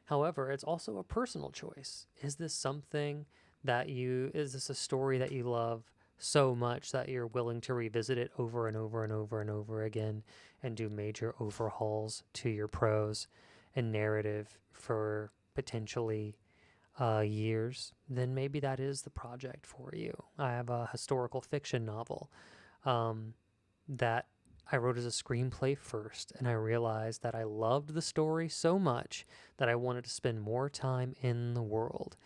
However, it's also a personal choice. Is this a story that you love so much that you're willing to revisit it over and over and over and over again and do major overhauls to your prose and narrative for potentially years? Then maybe that is the project for you. I have a historical fiction novel that I wrote as a screenplay first, and I realized that I loved the story so much that I wanted to spend more time in the world.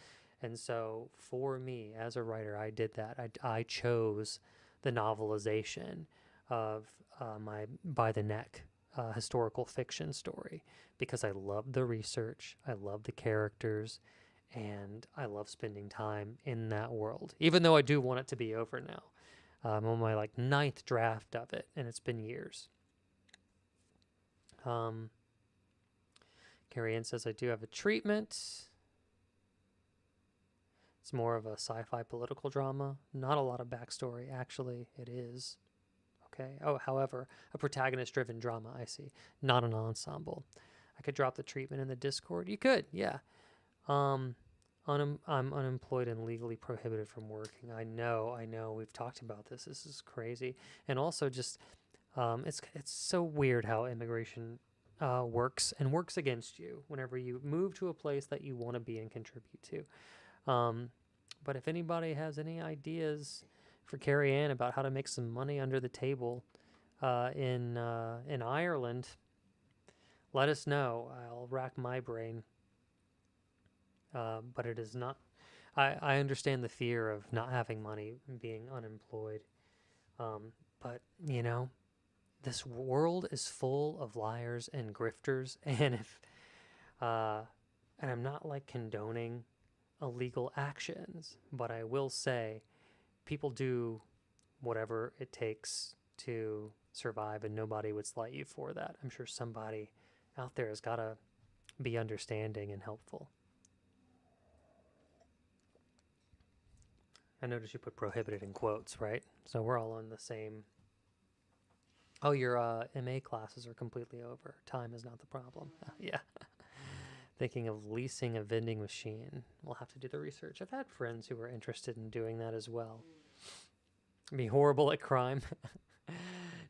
And so for me as a writer, I did that. I chose the novelization of my By the Neck historical fiction story because I loved the research, I loved the characters, and I love spending time in that world, even though I do want it to be over now. I'm on my 9th draft of it, and it's been years. Carrie Ann says, I do have a treatment. It's more of a sci-fi political drama. Not a lot of backstory, actually. It is. Okay. Oh, however, a protagonist-driven drama, I see. Not an ensemble. I could drop the treatment in the Discord. You could, yeah. I'm unemployed and legally prohibited from working. I know. We've talked about this. This is crazy. And also just, it's so weird how immigration works against you whenever you move to a place that you want to be and contribute to. But if anybody has any ideas for Carrie Ann about how to make some money under the table in Ireland, let us know. I'll rack my brain. But it is not. I understand the fear of not having money and being unemployed. But this world is full of liars and grifters, and and I'm not condoning illegal actions, but I will say people do whatever it takes to survive, and nobody would slight you for that. I'm sure somebody out there has got to be understanding and helpful. I noticed you put prohibited in quotes, right? So we're all on the same. Oh, your MA classes are completely over. Time is not the problem. Yeah. Thinking of leasing a vending machine. We'll have to do the research. I've had friends who were interested in doing that as well. Be horrible at crime.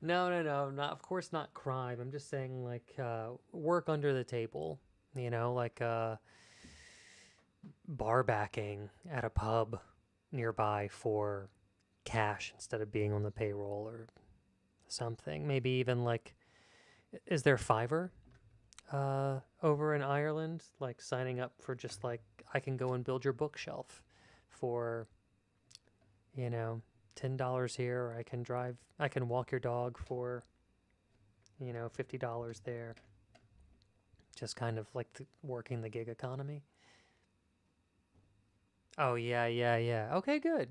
No, not, of course not crime. I'm just saying work under the table, bar backing at a pub nearby for cash instead of being on the payroll or something. Maybe even is there Fiverr over in Ireland, signing up for just I can go and build your bookshelf for $10 here, or I can walk your dog for $50 there. Just kind of working the gig economy. Oh, yeah. Okay, good.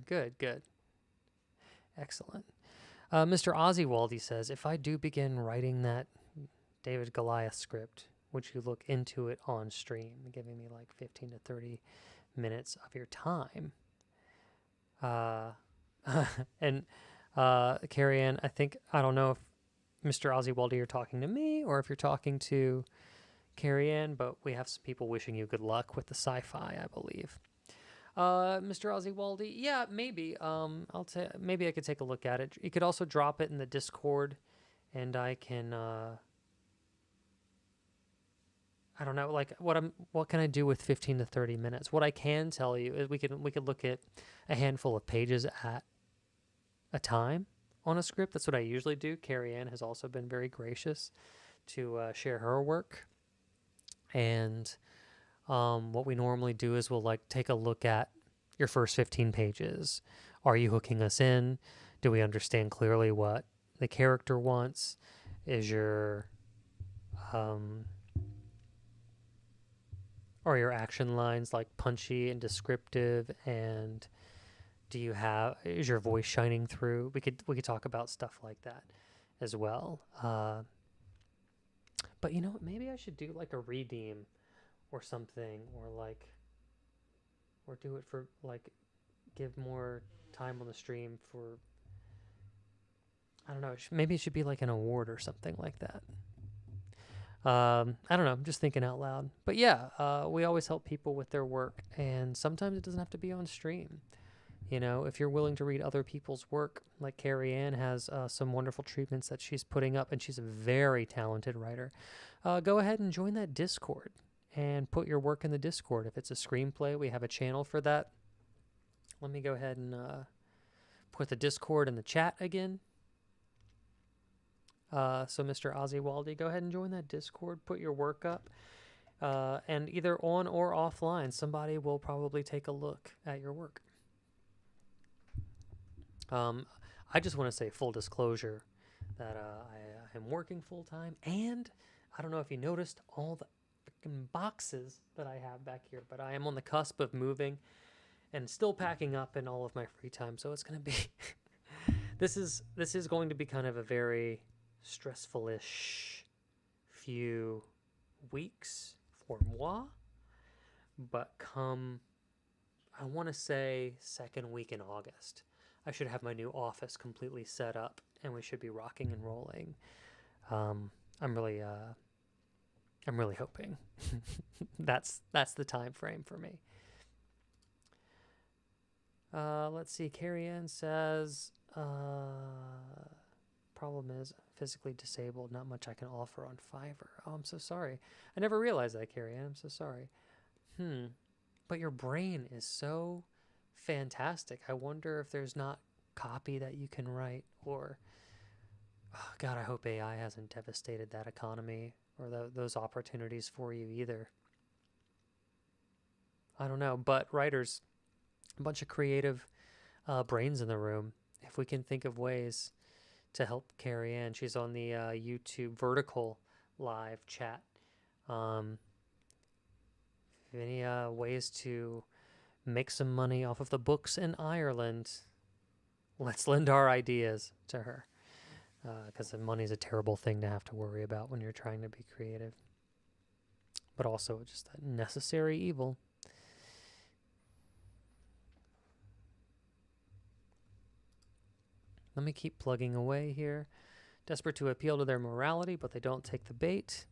Excellent. Mr. Ozzy says, if I do begin writing that David Goliath script, would you look into it on stream, giving me 15 to 30 minutes of your time? And Carrie Ann, I don't know if Mr. Ozzy you're talking to me or if you're talking to Carrie Ann, but we have some people wishing you good luck with the sci-fi, I believe. Mr. Ozzy yeah, maybe. Maybe I could take a look at it. You could also drop it in the Discord, and I can. I don't know, what can I do with 15 to 30 minutes? What I can tell you is we could look at a handful of pages at a time on a script. That's what I usually do. Carrie Ann has also been very gracious to share her work, and what we normally do is we'll take a look at your first 15 pages Are you hooking us in? Do we understand clearly what the character wants? Is your are your action lines like punchy and descriptive, and is your voice shining through? We could talk about stuff like that as well. But you know what? Maybe I should do like a redeem or something, or do it for like give more time on the stream for. I don't know. Maybe it should be like an award or something like that. I don't know. I'm just thinking out loud. But yeah, we always help people with their work, and sometimes it doesn't have to be on stream. You know, if you're willing to read other people's work, like Carrie Ann has some wonderful treatments that she's putting up, and she's a very talented writer. Go ahead and join that Discord and put your work in the Discord. If it's a screenplay, we have a channel for that. Let me go ahead and put the Discord in the chat again. So Mr. Ozzy Waldy, go ahead and join that Discord, put your work up, and either on or offline, somebody will probably take a look at your work. I just want to say full disclosure that I am working full-time, and I don't know if you noticed all the freaking boxes that I have back here, but I am on the cusp of moving and still packing up in all of my free time, so it's going to be this is going to be kind of a very stressful-ish few weeks for moi, but come, I want to say second week in August, I should have my new office completely set up, and we should be rocking and rolling. I'm really hoping that's the time frame for me. Let's see. Carrie Ann says, problem is physically disabled. Not much I can offer on Fiverr. Oh, I'm so sorry. I never realized that, Carrie Ann. I'm so sorry. But your brain is so fantastic. I wonder if there's not copy that you can write, or God, I hope AI hasn't devastated that economy or those opportunities for you either. I don't know, but writers, a bunch of creative brains in the room. If we can think of ways to help Carrie Ann, she's on the YouTube vertical live chat. Any ways to make some money off of the books in Ireland, let's lend our ideas to her, because money's a terrible thing to have to worry about when you're trying to be creative, but also just a necessary evil. Let me keep plugging away here. Desperate to appeal to their morality, but they don't take the bait.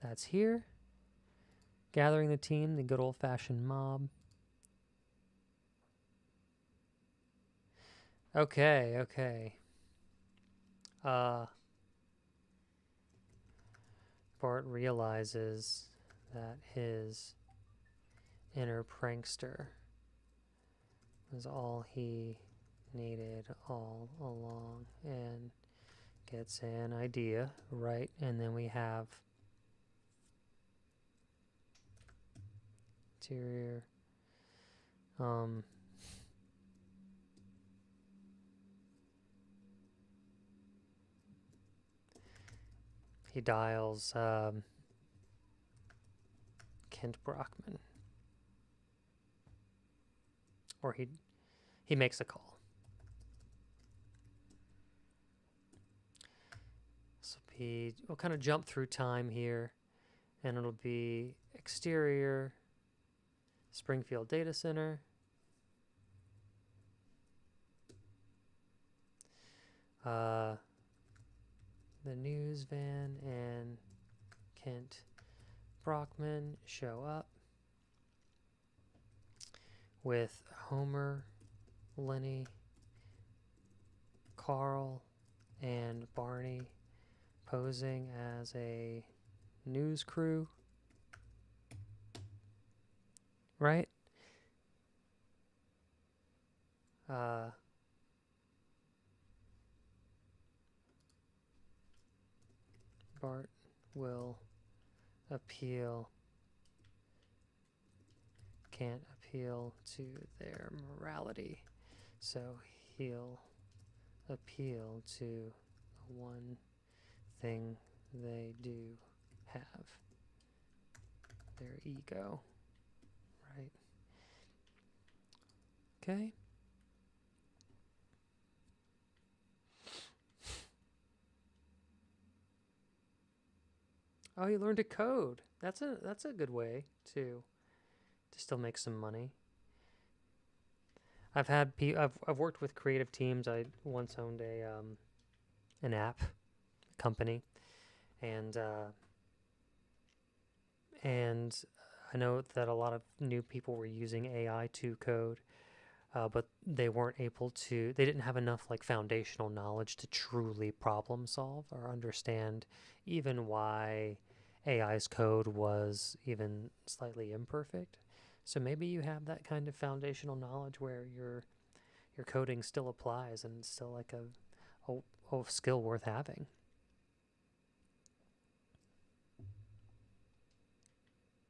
That's here. Gathering the team, the good old-fashioned mob. Okay. Bart realizes that his inner prankster was all he needed all along, and gets an idea, right? And then we have interior. He dials Kent Brockman, or he makes a call. So we'll kind of jump through time here, and it'll be exterior, Springfield Data Center. The news van and Kent Brockman show up with Homer, Lenny, Carl, and Barney posing as a news crew, right? Bart will appeal can't appeal to their morality, so he'll appeal to the one thing they do have, their ego, right? Okay. Oh, you learned to code. That's a good way to still make some money. I've worked with creative teams. I once owned an app company, and I know that a lot of new people were using AI to code, but they weren't able to. They didn't have enough like foundational knowledge to truly problem solve or understand even why AI's code was even slightly imperfect. So maybe you have that kind of foundational knowledge where your coding still applies and it's still like a skill worth having.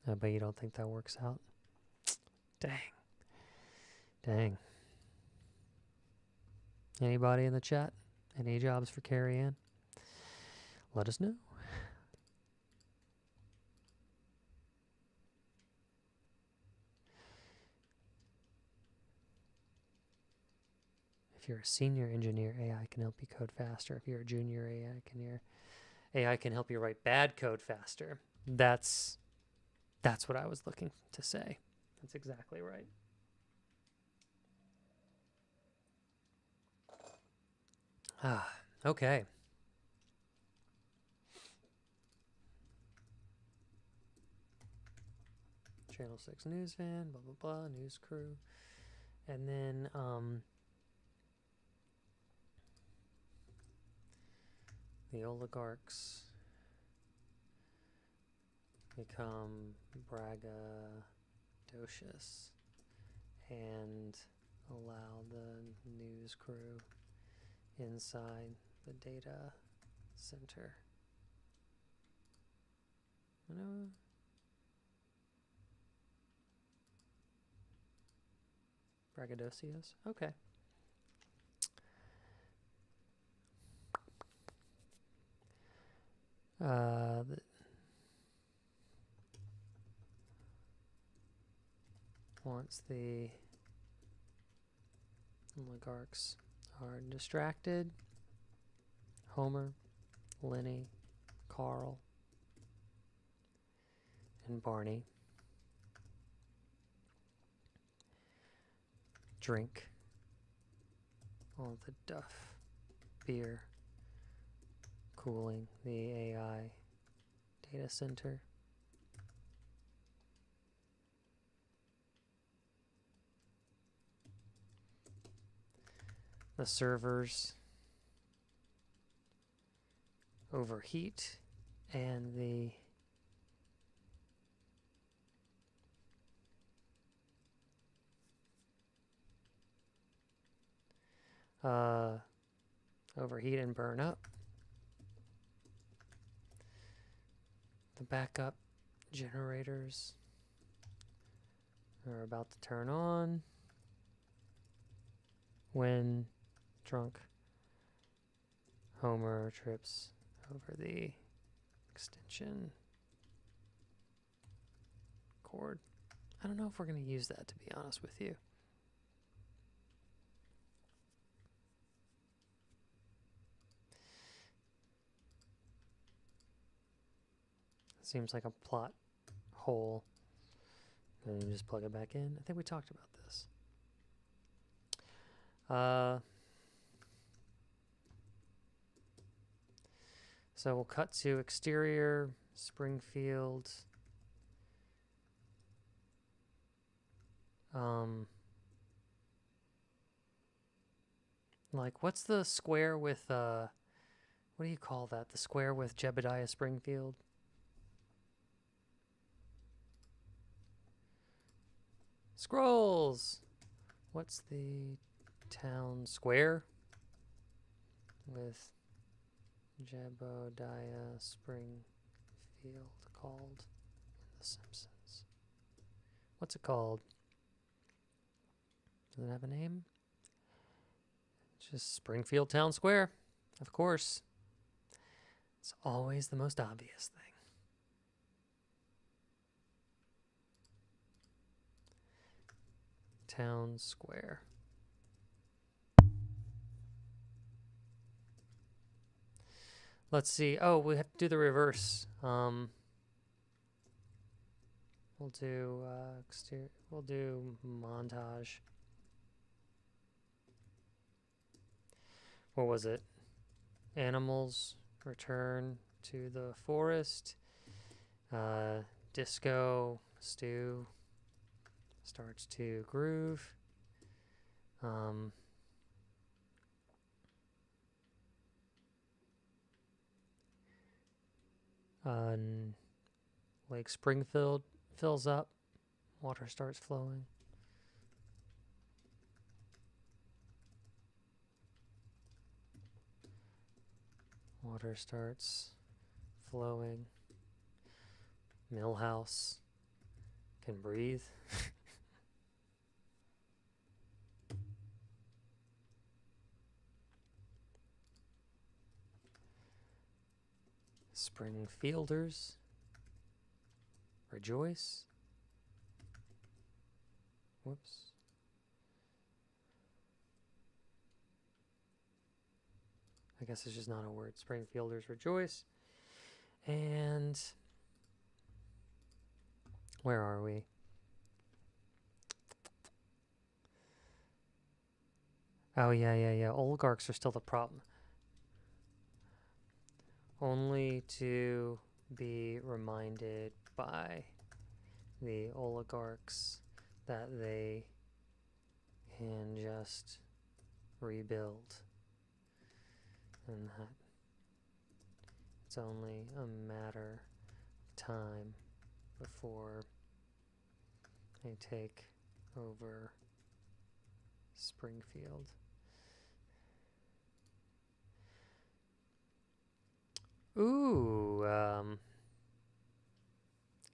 But you don't think that works out? Dang. Anybody in the chat? Any jobs for Carrie Ann? Let us know. If you're a senior engineer, AI can help you code faster. If you're a junior AI can help you write bad code faster. That's what I was looking to say. That's exactly right. Okay. Channel 6 news van, blah, blah, blah, news crew. And then, the oligarchs become braggadocious and allow the news crew inside the data center. Braggadocious? Okay. Once the oligarchs are distracted, Homer, Lenny, Carl, and Barney drink all the Duff beer, cooling the AI data center. The servers overheat and the overheat and burn up. The backup generators are about to turn on when drunk Homer trips over the extension cord. I don't know if we're going to use that, to be honest with you. Seems like a plot hole. And you just plug it back in. I think we talked about this. So we'll cut to exterior, Springfield. Like, what's the square with, what do you call that? The square with Jebediah Springfield? Scrolls! What's the town square with Jebediah Springfield called in The Simpsons? What's it called? Does it have a name? Just Springfield Town Square, of course. It's always the most obvious thing. Town Square. Let's see. Oh, we have to do the reverse. We'll do we'll do montage. What was it? Animals return to the forest. Disco stew starts to groove. Lake Springfield fills up. Water starts flowing. Water starts flowing. Millhouse can breathe. Springfielders rejoice. Whoops. I guess it's just not a word. Springfielders rejoice. And where are we? Oh, yeah. Oligarchs are still the problem. Only to be reminded by the oligarchs that they can just rebuild. And that it's only a matter of time before they take over Springfield. Ooh,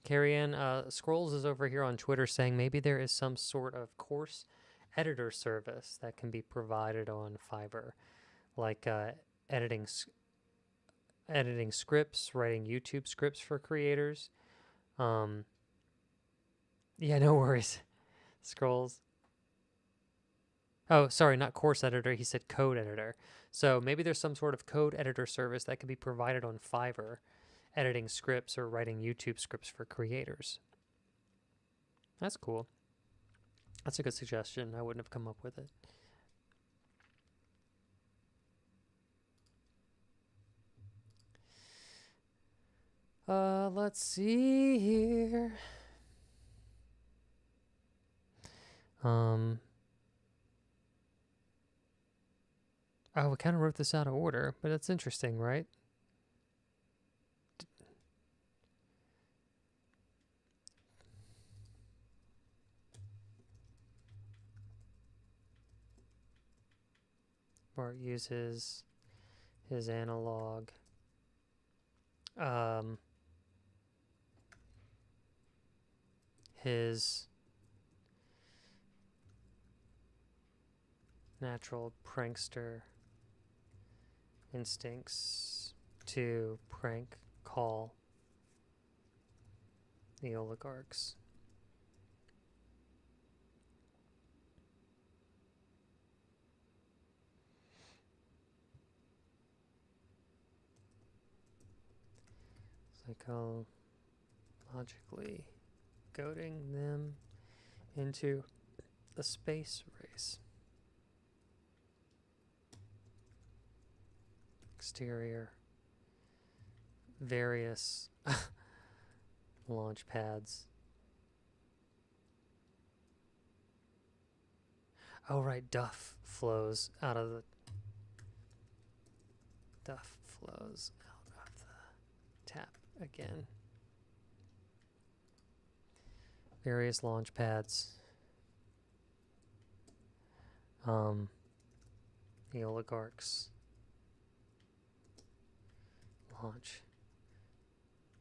Carrie Ann Scrolls is over here on Twitter saying maybe there is some sort of course editor service that can be provided on Fiverr, like editing scripts, writing YouTube scripts for creators. Yeah, no worries. Scrolls. Oh, sorry, not course editor. He said code editor. So maybe there's some sort of code editor service that can be provided on Fiverr, editing scripts or writing YouTube scripts for creators. That's cool. That's a good suggestion. I wouldn't have come up with it. Let's see here. Oh, we kind of wrote this out of order, but it's interesting, right? Bart uses his analog. His natural prankster instincts to prank call the oligarchs. Psychologically goading them into a space race. Exterior. Various launch pads. Oh, right. Duff flows out of the tap again. Various launch pads. The oligarchs launch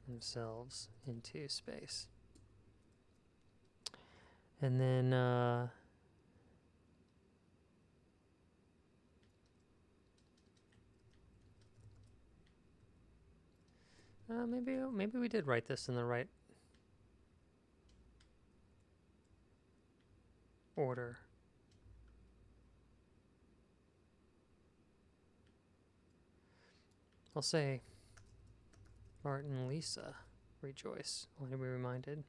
themselves into space. And then Maybe we did write this in the right order. I'll say Bart and Lisa rejoice, only to be reminded.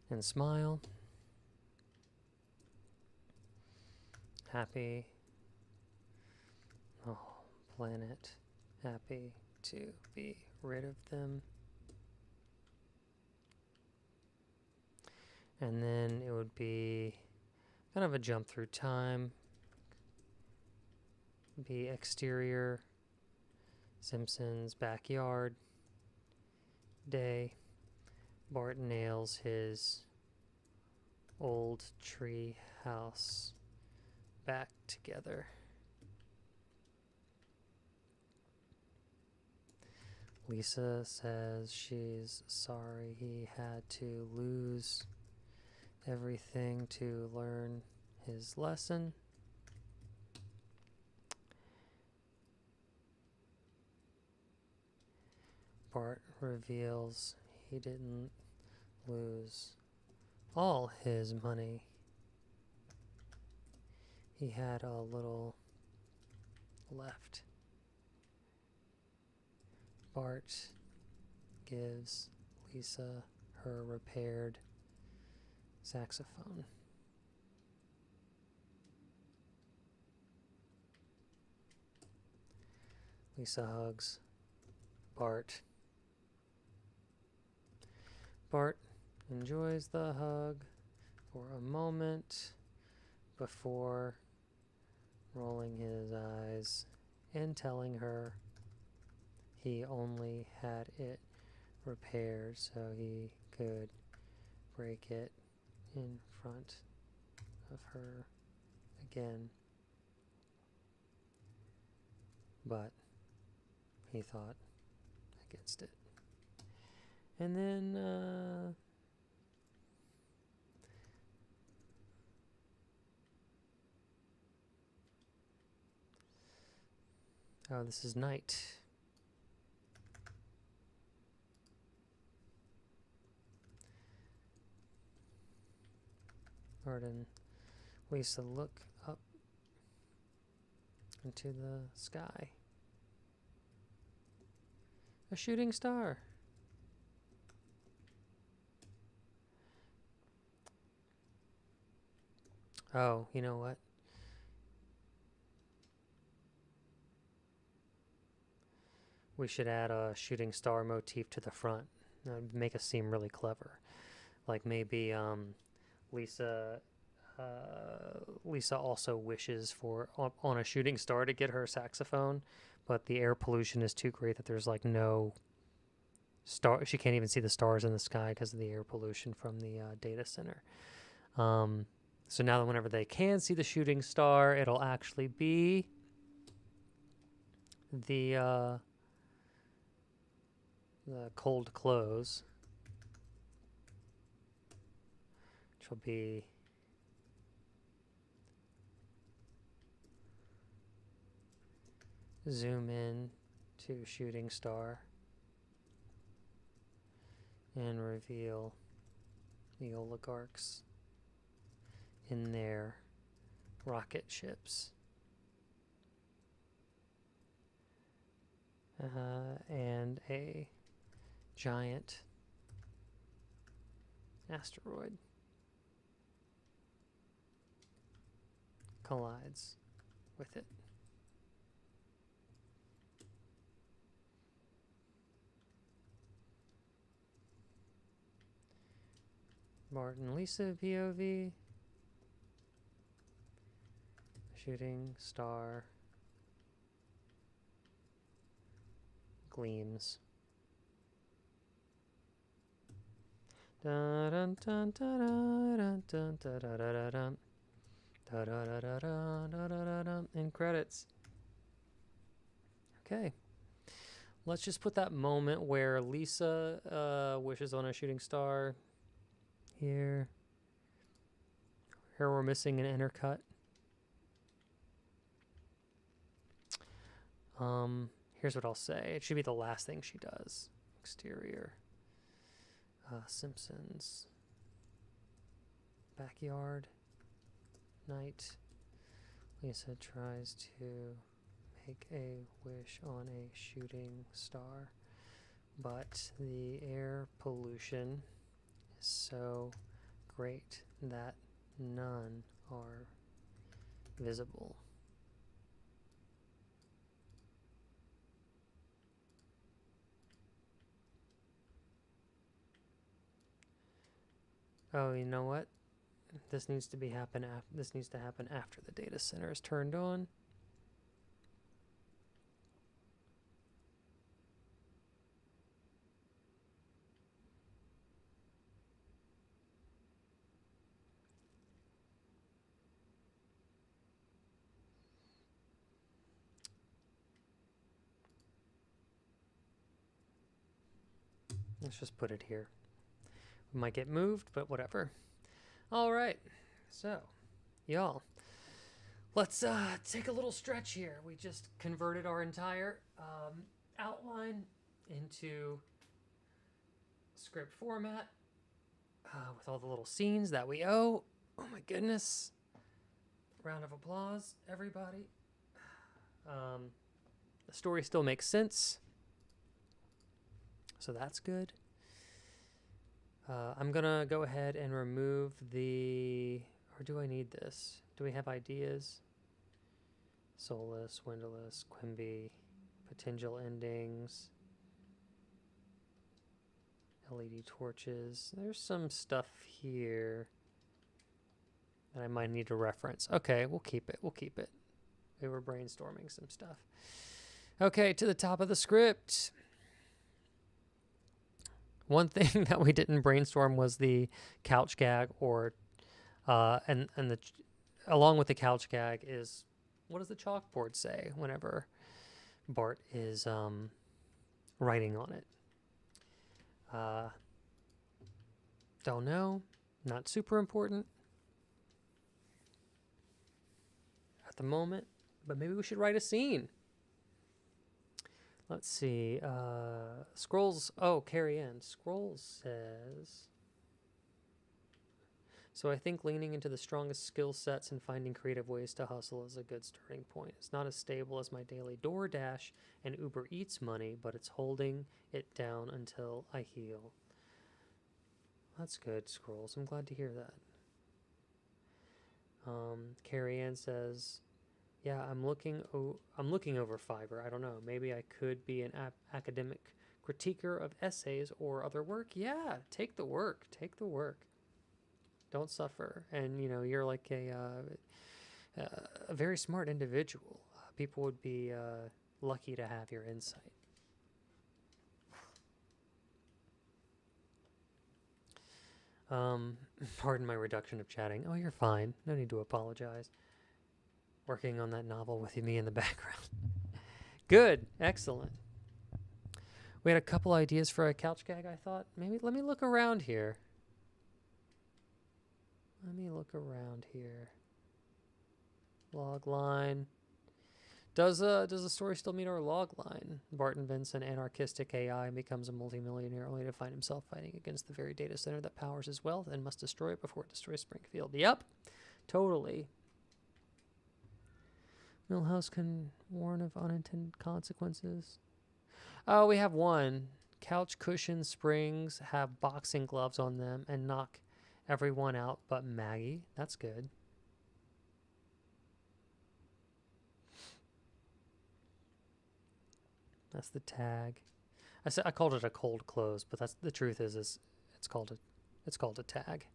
And smile. Happy. Oh, planet. Happy to be rid of them. And then it would be kind of a jump through time. Be exterior. Simpson's backyard. Day. Bart nails his old tree house back together. Lisa says she's sorry he had to lose everything to learn his lesson. Bart reveals he didn't lose all his money. He had a little left. Bart gives Lisa her repaired saxophone. Lisa hugs Bart. Bart enjoys the hug for a moment before rolling his eyes and telling her he only had it repaired so he could break it in front of her again. But he thought against it. And then oh, this is night. Bart and Lisa look up into the sky. A shooting star. Oh, you know what? We should add a shooting star motif to the front. That would make us seem really clever. Like maybe Lisa also wishes for on a shooting star to get her saxophone, but the air pollution is too great that there's like no star. She can't even see the stars in the sky because of the air pollution from the data center. So now that whenever they can see the shooting star, it'll actually be the cold close, which will be zoom in to shooting star and reveal the oligarchs in their rocket ships. And a giant asteroid collides with it. Bart and Lisa POV. Shooting star gleams. Dun dun dun dun dun dun dun dun dun dun dun. In credits. Okay. Let's just put that moment where Lisa wishes on a shooting star here. Here we're missing an intercut. Here's what I'll say. It should be the last thing she does. Exterior. Simpsons. Backyard. Night. Lisa tries to make a wish on a shooting star, but the air pollution is so great that none are visible. Oh, you know what? This needs to happen after the data center is turned on. Let's just put it here. We might get moved, but whatever. All right. So, y'all, let's take a little stretch here. We just converted our entire outline into script format with all the little scenes that we owe. Oh my goodness. Round of applause, everybody. The story still makes sense. So that's good. I'm going to go ahead and remove the... Or do I need this? Do we have ideas? Soulless, windowless, Quimby, potential endings, LED torches. There's some stuff here that I might need to reference. Okay, we'll keep it. We'll keep it. We were brainstorming some stuff. Okay, to the top of the script. One thing that we didn't brainstorm was the couch gag, or along with the couch gag is, what does the chalkboard say whenever Bart is writing on it? Don't know. Not super important at the moment, but maybe we should write a scene. Let's see. Scrolls. Oh, Carrie Ann. Scrolls says, so I think leaning into the strongest skill sets and finding creative ways to hustle is a good starting point. It's not as stable as my daily DoorDash and Uber Eats money, but it's holding it down until I heal. That's good, Scrolls. I'm glad to hear that. Carrie Ann says, yeah, I'm looking over Fiverr. I don't know. Maybe I could be an academic critiquer of essays or other work. Yeah, take the work. Take the work. Don't suffer. And, you know, you're like a very smart individual. People would be lucky to have your insight. Pardon my reduction of chatting. Oh, you're fine. No need to apologize. Working on that novel with me in the background. Good. Excellent. We had a couple ideas for a couch gag, I thought. Maybe let me look around here. Log line. Does the story still meet our log line? Bart invents an anarchistic AI and becomes a multimillionaire only to find himself fighting against the very data center that powers his wealth and must destroy it before it destroys Springfield. Yep. Totally. Millhouse can warn of unintended consequences. Oh, we have one. Couch cushion springs have boxing gloves on them and knock everyone out but Maggie. That's good. That's the tag. I called it a cold close, but that's the truth is it's called a tag.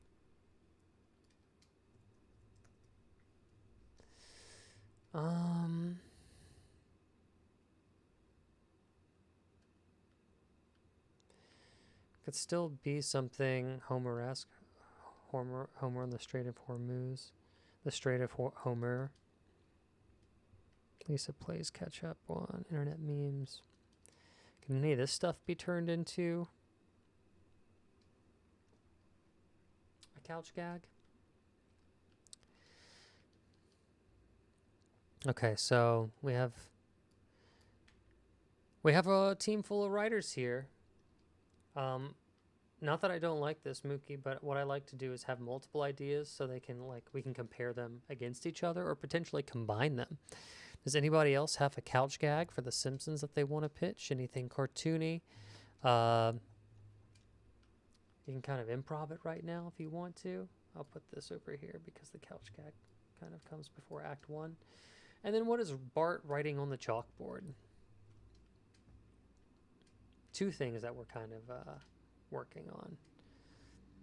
Could still be something Homer-esque. Homer on the Strait of Hormuz. The Strait of Homer. Lisa plays catch up on internet memes. Can any of this stuff be turned into a couch gag? Okay, so we have a team full of writers here. Not that I don't like this, Mookie, but what I like to do is have multiple ideas so they can we can compare them against each other or potentially combine them. Does anybody else have a couch gag for The Simpsons that they want to pitch? Anything cartoony? You can kind of improv it right now if you want to. I'll put this over here because the couch gag kind of comes before Act 1. And then what is Bart writing on the chalkboard? Two things that we're kind of working on.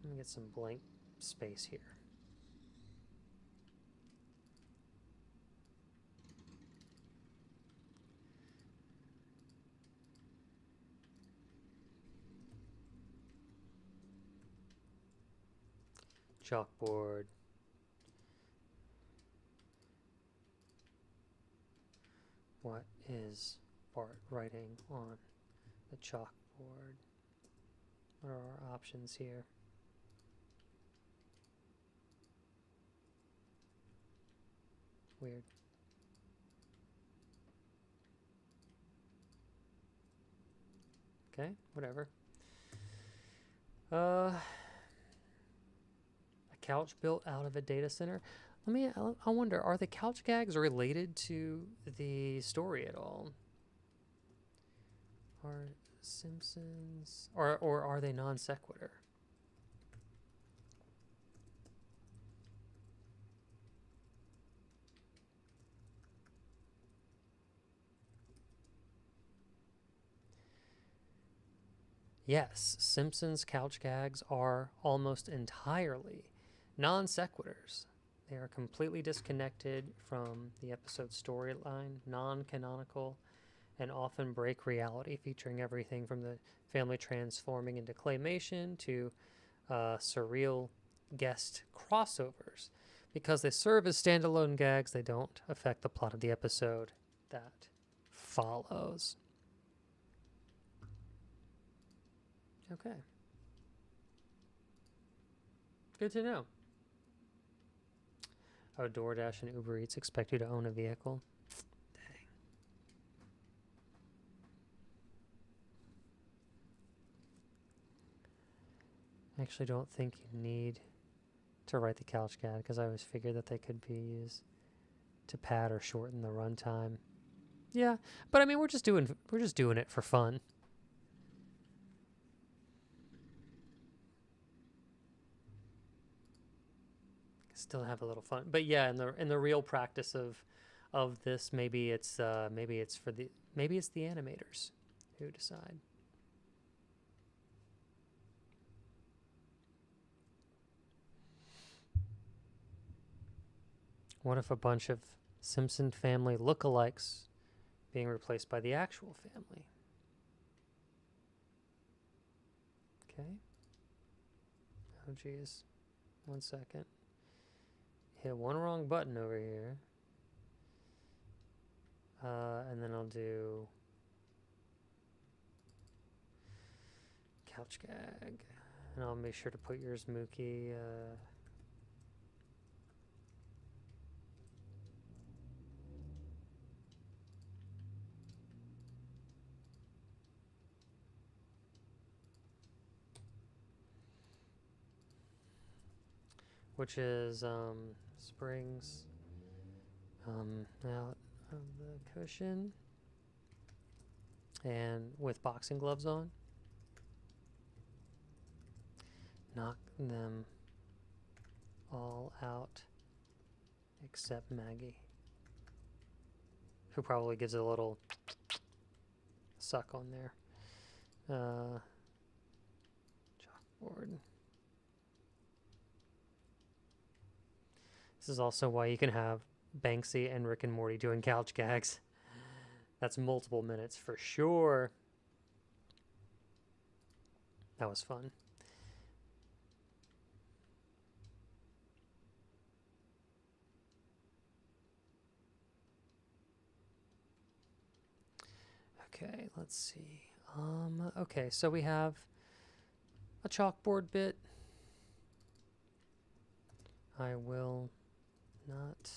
Let me get some blank space here. Chalkboard. What is Bart writing on the chalkboard? What are our options here? Weird. Okay, whatever. A couch built out of a data center. I wonder, are the couch gags related to the story at all? Are Simpsons, or are they non sequitur? Yes, Simpsons couch gags are almost entirely non sequiturs. They are completely disconnected from the episode storyline, non-canonical, and often break reality, featuring everything from the family transforming into claymation to surreal guest crossovers. Because they serve as standalone gags, they don't affect the plot of the episode that follows. Okay. Good to know. Oh, DoorDash and Uber Eats expect you to own a vehicle? Dang. I actually don't think you need to write the couch gag because I always figured that they could be used to pad or shorten the runtime. Yeah, but I mean we're just doing it for fun. Still have a little fun, but yeah, in the real practice of this, maybe it's the animators who decide. What if a bunch of Simpson family lookalikes being replaced by the actual family? Okay. Oh geez, 1 second. Hit one wrong button over here. And then I'll do couch gag. And I'll make sure to put yours, Mookie. Which is springs out of the cushion and with boxing gloves on. Knock them all out except Maggie, who probably gives it a little suck on there. Chalkboard. This is also why you can have Banksy and Rick and Morty doing couch gags. That's multiple minutes for sure. That was fun. Okay, let's see. Okay, so we have a chalkboard bit. I will not.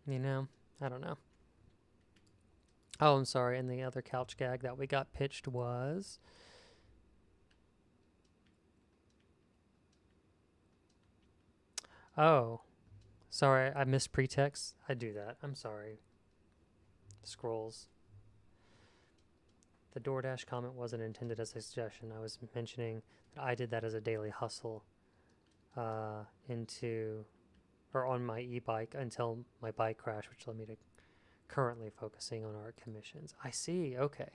You know, I don't know. Oh, I'm sorry. And the other couch gag that we got pitched was. Oh, sorry. I missed pretext. I do that. I'm sorry. Scrolls. The DoorDash comment wasn't intended as a suggestion. I was mentioning that I did that as a daily hustle into or on my e-bike until my bike crashed, which led me to currently focusing on art commissions. I see. Okay.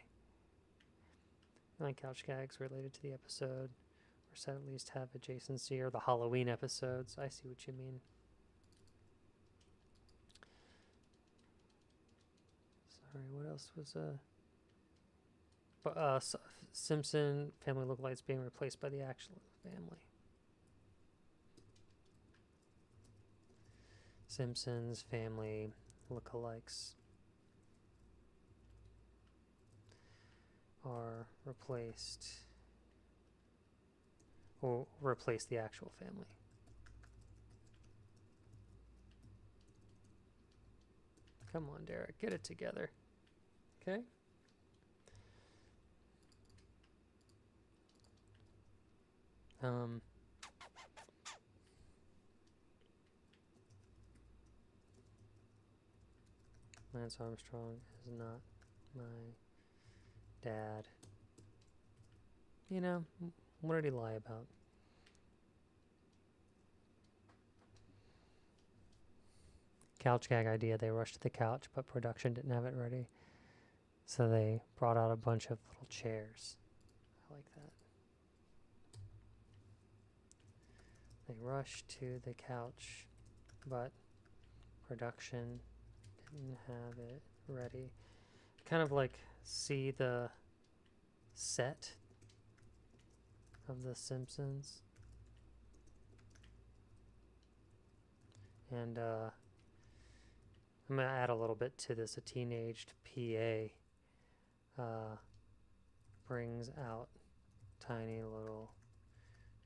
Like couch gags related to the episode, or said at least have adjacency, or the Halloween episodes. I see what you mean. Sorry, what else was Simpson family lookalikes being replaced by the actual family. Simpsons family lookalikes are replaced or replace the actual family. Come on, Derek, get it together. Okay. Lance Armstrong is not my dad. You know, what did he lie about? Couch gag idea. They rushed to the couch, but production didn't have it ready. So they brought out a bunch of little chairs. I like that. They rushed to the couch, but production didn't have it ready. Kind of like see the set of The Simpsons. And I'm going to add a little bit to this. A teenaged PA brings out tiny little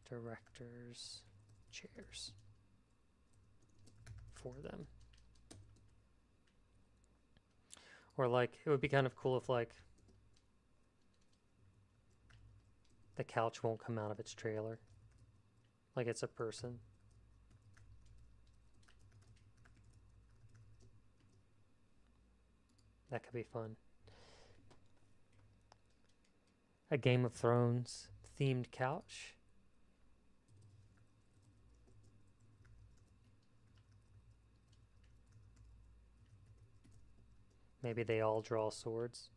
director's chairs for them. Or like, it would be kind of cool if like the couch won't come out of its trailer. Like it's a person. That could be fun. A Game of Thrones themed couch. Maybe they all draw swords.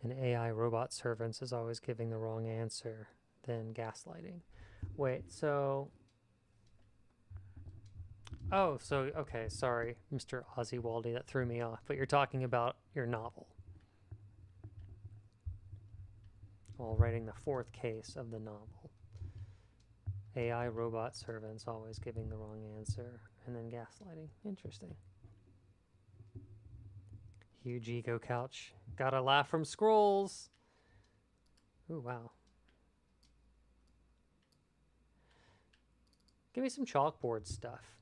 An AI robot servant is always giving the wrong answer, then gaslighting. Wait, so... Oh, so, okay, sorry, Mr. Ozzy Waldy, that threw me off. But you're talking about your novel. While writing the fourth case of the novel. AI robot servants always giving the wrong answer, and then gaslighting. Interesting. Huge ego couch. Gotta laugh from scrolls. Ooh, wow. Give me some chalkboard stuff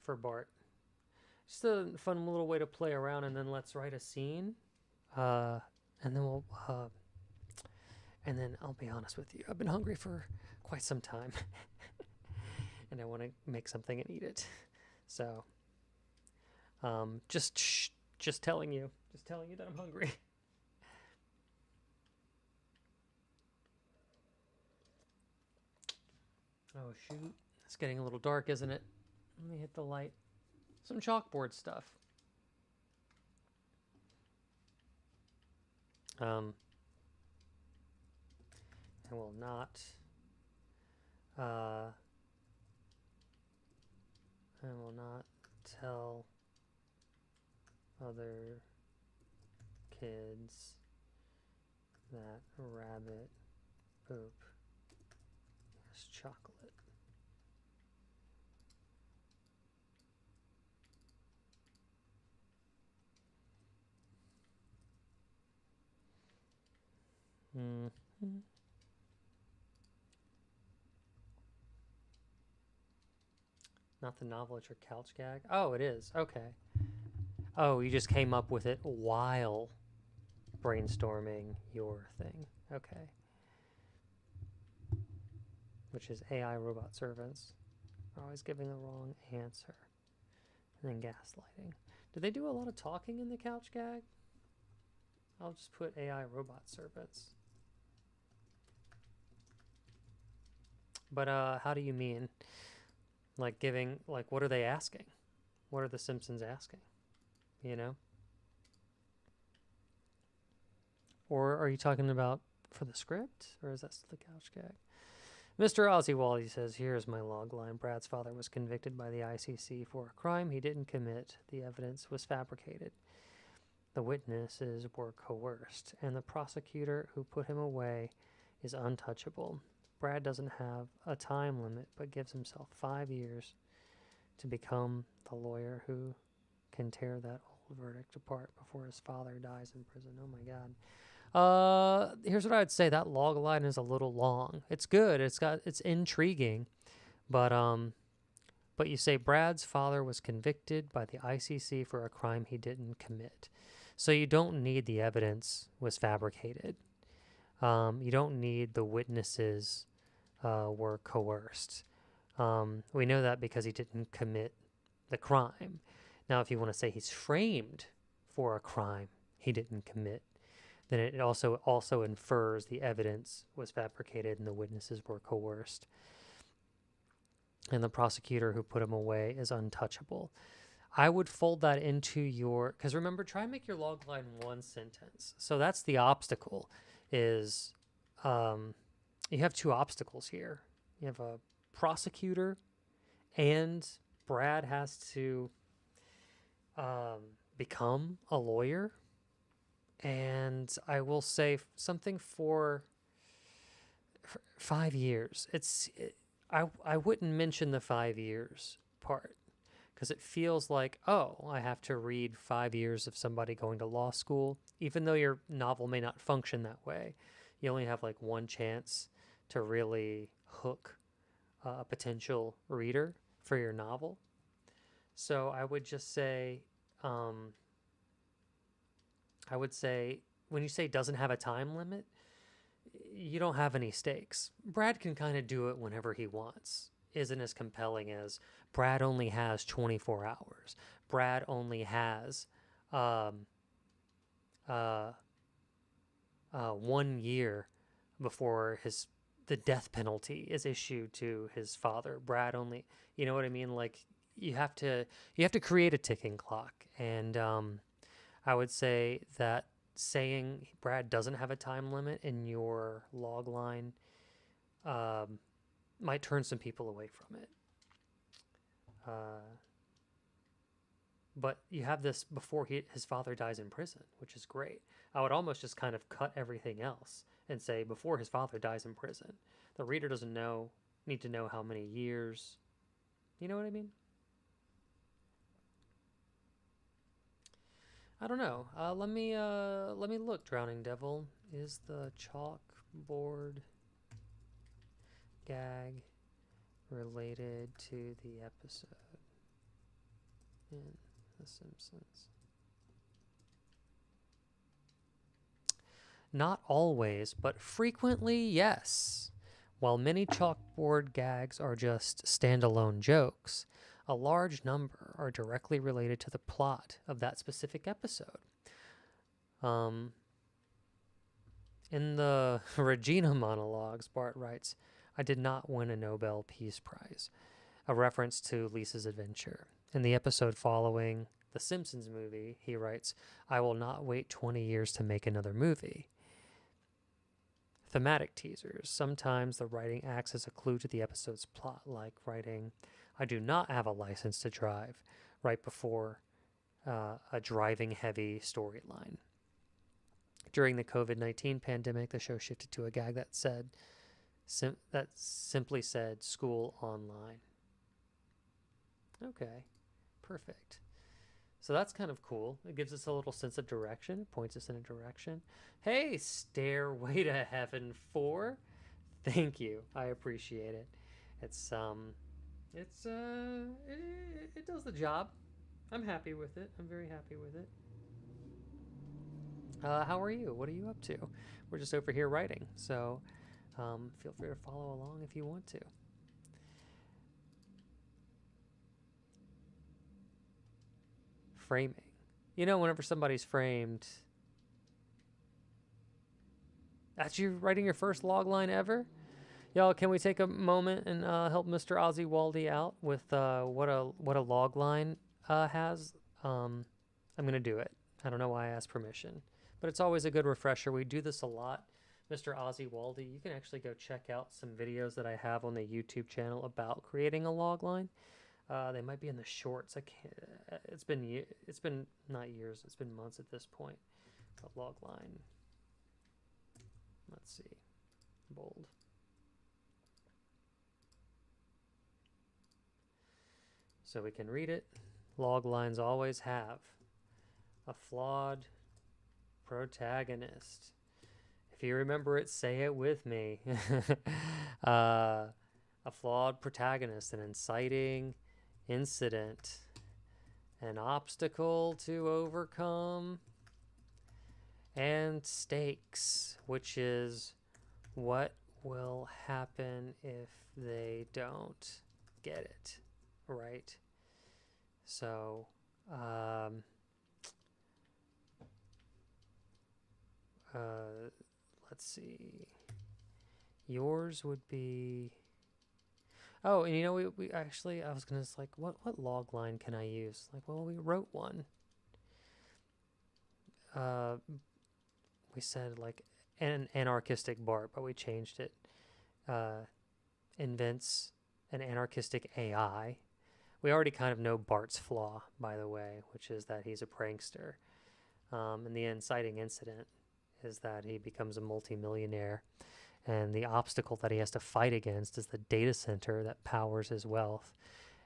for Bart. Just a fun little way to play around, and then let's write a scene. And then we'll... and then I'll be honest with you. I've been hungry for quite some time. And I want to make something and eat it. So, just telling you that I'm hungry. Oh shoot, it's getting a little dark, isn't it? Let me hit the light. Some chalkboard stuff. I will not. I will not tell other kids that rabbit poop is chocolate. Mm-hmm. Not the novel, it's your couch gag? Oh, it is. Okay. Oh, you just came up with it while brainstorming your thing. Okay. Which is AI robot servants are always giving the wrong answer. And then gaslighting. Do they do a lot of talking in the couch gag? I'll just put AI robot servants. But how do you mean? Like giving, like what are they asking? What are the Simpsons asking? You know? Or are you talking about for the script? Or is that still the couch gag? Mr. Ozzy says, here's my log line. Brad's father was convicted by the ICC for a crime he didn't commit. The evidence was fabricated. The witnesses were coerced, and the prosecutor who put him away is untouchable. Brad doesn't have a time limit, but gives himself 5 years to become the lawyer who can tear that old verdict apart before his father dies in prison. Oh my God. Here's what I'd say. That log line is a little long. It's good. It's intriguing, but you say Brad's father was convicted by the ICC for a crime he didn't commit. So you don't need the evidence was fabricated. You don't need the witnesses were coerced. We know that because he didn't commit the crime. Now, if you want to say he's framed for a crime he didn't commit, then it also infers the evidence was fabricated and the witnesses were coerced. And the prosecutor who put him away is untouchable. I would fold that into your, because remember, try and make your log line one sentence. So that's the obstacle, is you have two obstacles here. You have a prosecutor, and Brad has to become a lawyer. And I will say something for 5 years. I wouldn't mention the 5 years part, because it feels like, oh, I have to read 5 years of somebody going to law school, even though your novel may not function that way. You only have like one chance to really hook a potential reader for your novel. So I would just say, when you say doesn't have a time limit, you don't have any stakes. Brad can kind of do it whenever he wants. Isn't as compelling as Brad only has 24 hours. Brad only has 1 year before the death penalty is issued to his father. Brad only, you know what I mean? Like you have to create a ticking clock. And I would say that saying Brad doesn't have a time limit in your log line might turn some people away from it. But you have this before his father dies in prison, which is great. I would almost just kind of cut everything else and say before his father dies in prison. The reader doesn't need to know how many years. You know what I mean? I don't know. Let me look. Drowning Devil is the chalkboard gag related to the episode in The Simpsons. Not always, but frequently, yes. While many chalkboard gags are just standalone jokes, a large number are directly related to the plot of that specific episode. In the Regina monologues, Bart writes, "I did not win a Nobel Peace Prize," a reference to Lisa's adventure. In the episode following the Simpsons movie, he writes, "I will not wait 20 years to make another movie." Thematic teasers. Sometimes the writing acts as a clue to the episode's plot, like writing, "I do not have a license to drive," right before a driving heavy storyline. During the COVID-19 pandemic, the show shifted to a gag that simply said "school online." Okay, perfect. So that's kind of cool. It gives us a little sense of direction, points us in a direction. Hey, Stairway to Heaven 4. Thank you. I appreciate it. It's it does the job. I'm happy with it. I'm very happy with it. How are you? What are you up to? We're just over here writing, so feel free to follow along if you want to. Framing. You know, whenever somebody's framed, that's you writing your first log line ever? Y'all, can we take a moment and help Mr. Ozzy Waldy out with what a log line has? I'm gonna do it. I don't know why I asked permission, but it's always a good refresher. We do this a lot. Mr. Ozzy Waldy, you can actually go check out some videos that I have on the YouTube channel about creating a log line. They might be in the shorts. I can't. It's been not years. It's been months at this point. But log line. Let's see. Bold. So we can read it. Log lines always have a flawed protagonist. If you remember it, say it with me. A flawed protagonist, an inciting incident, an obstacle to overcome, and stakes, which is what will happen if they don't get it right. So, let's see. Yours would be. Oh, and you know, we actually, I was gonna like, what log line can I use? Like, well, we wrote one. We said like an anarchistic Bart, but we changed it. Invents an anarchistic AI. We already kind of know Bart's flaw, by the way, which is that he's a prankster. And the inciting incident is that he becomes a multimillionaire. And the obstacle that he has to fight against is the data center that powers his wealth.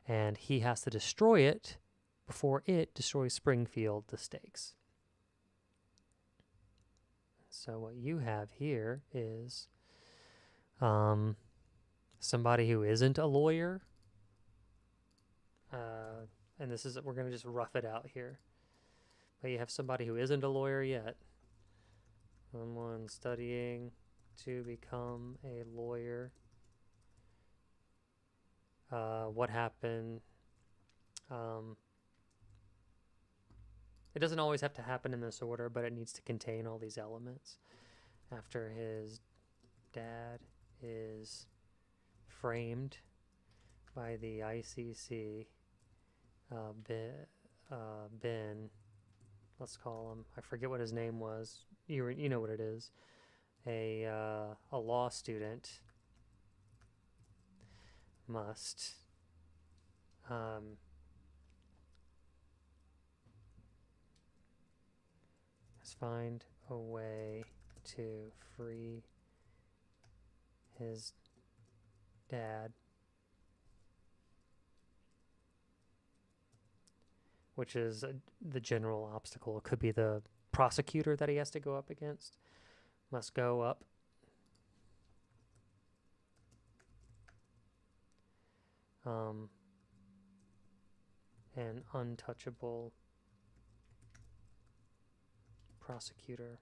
And he has to destroy it before it destroys Springfield, the stakes. So what you have here is somebody who isn't a lawyer. And this is, we're going to just rough it out here. But you have somebody who isn't a lawyer yet. Someone studying to become a lawyer. What happened? It doesn't always have to happen in this order, but it needs to contain all these elements. After his dad is framed by the ICC, Ben, let's call him, I forget what his name was. You know what it is. A law student must find a way to free his dad, which is the general obstacle. It could be the prosecutor that he has to go up against. Must go up. An untouchable prosecutor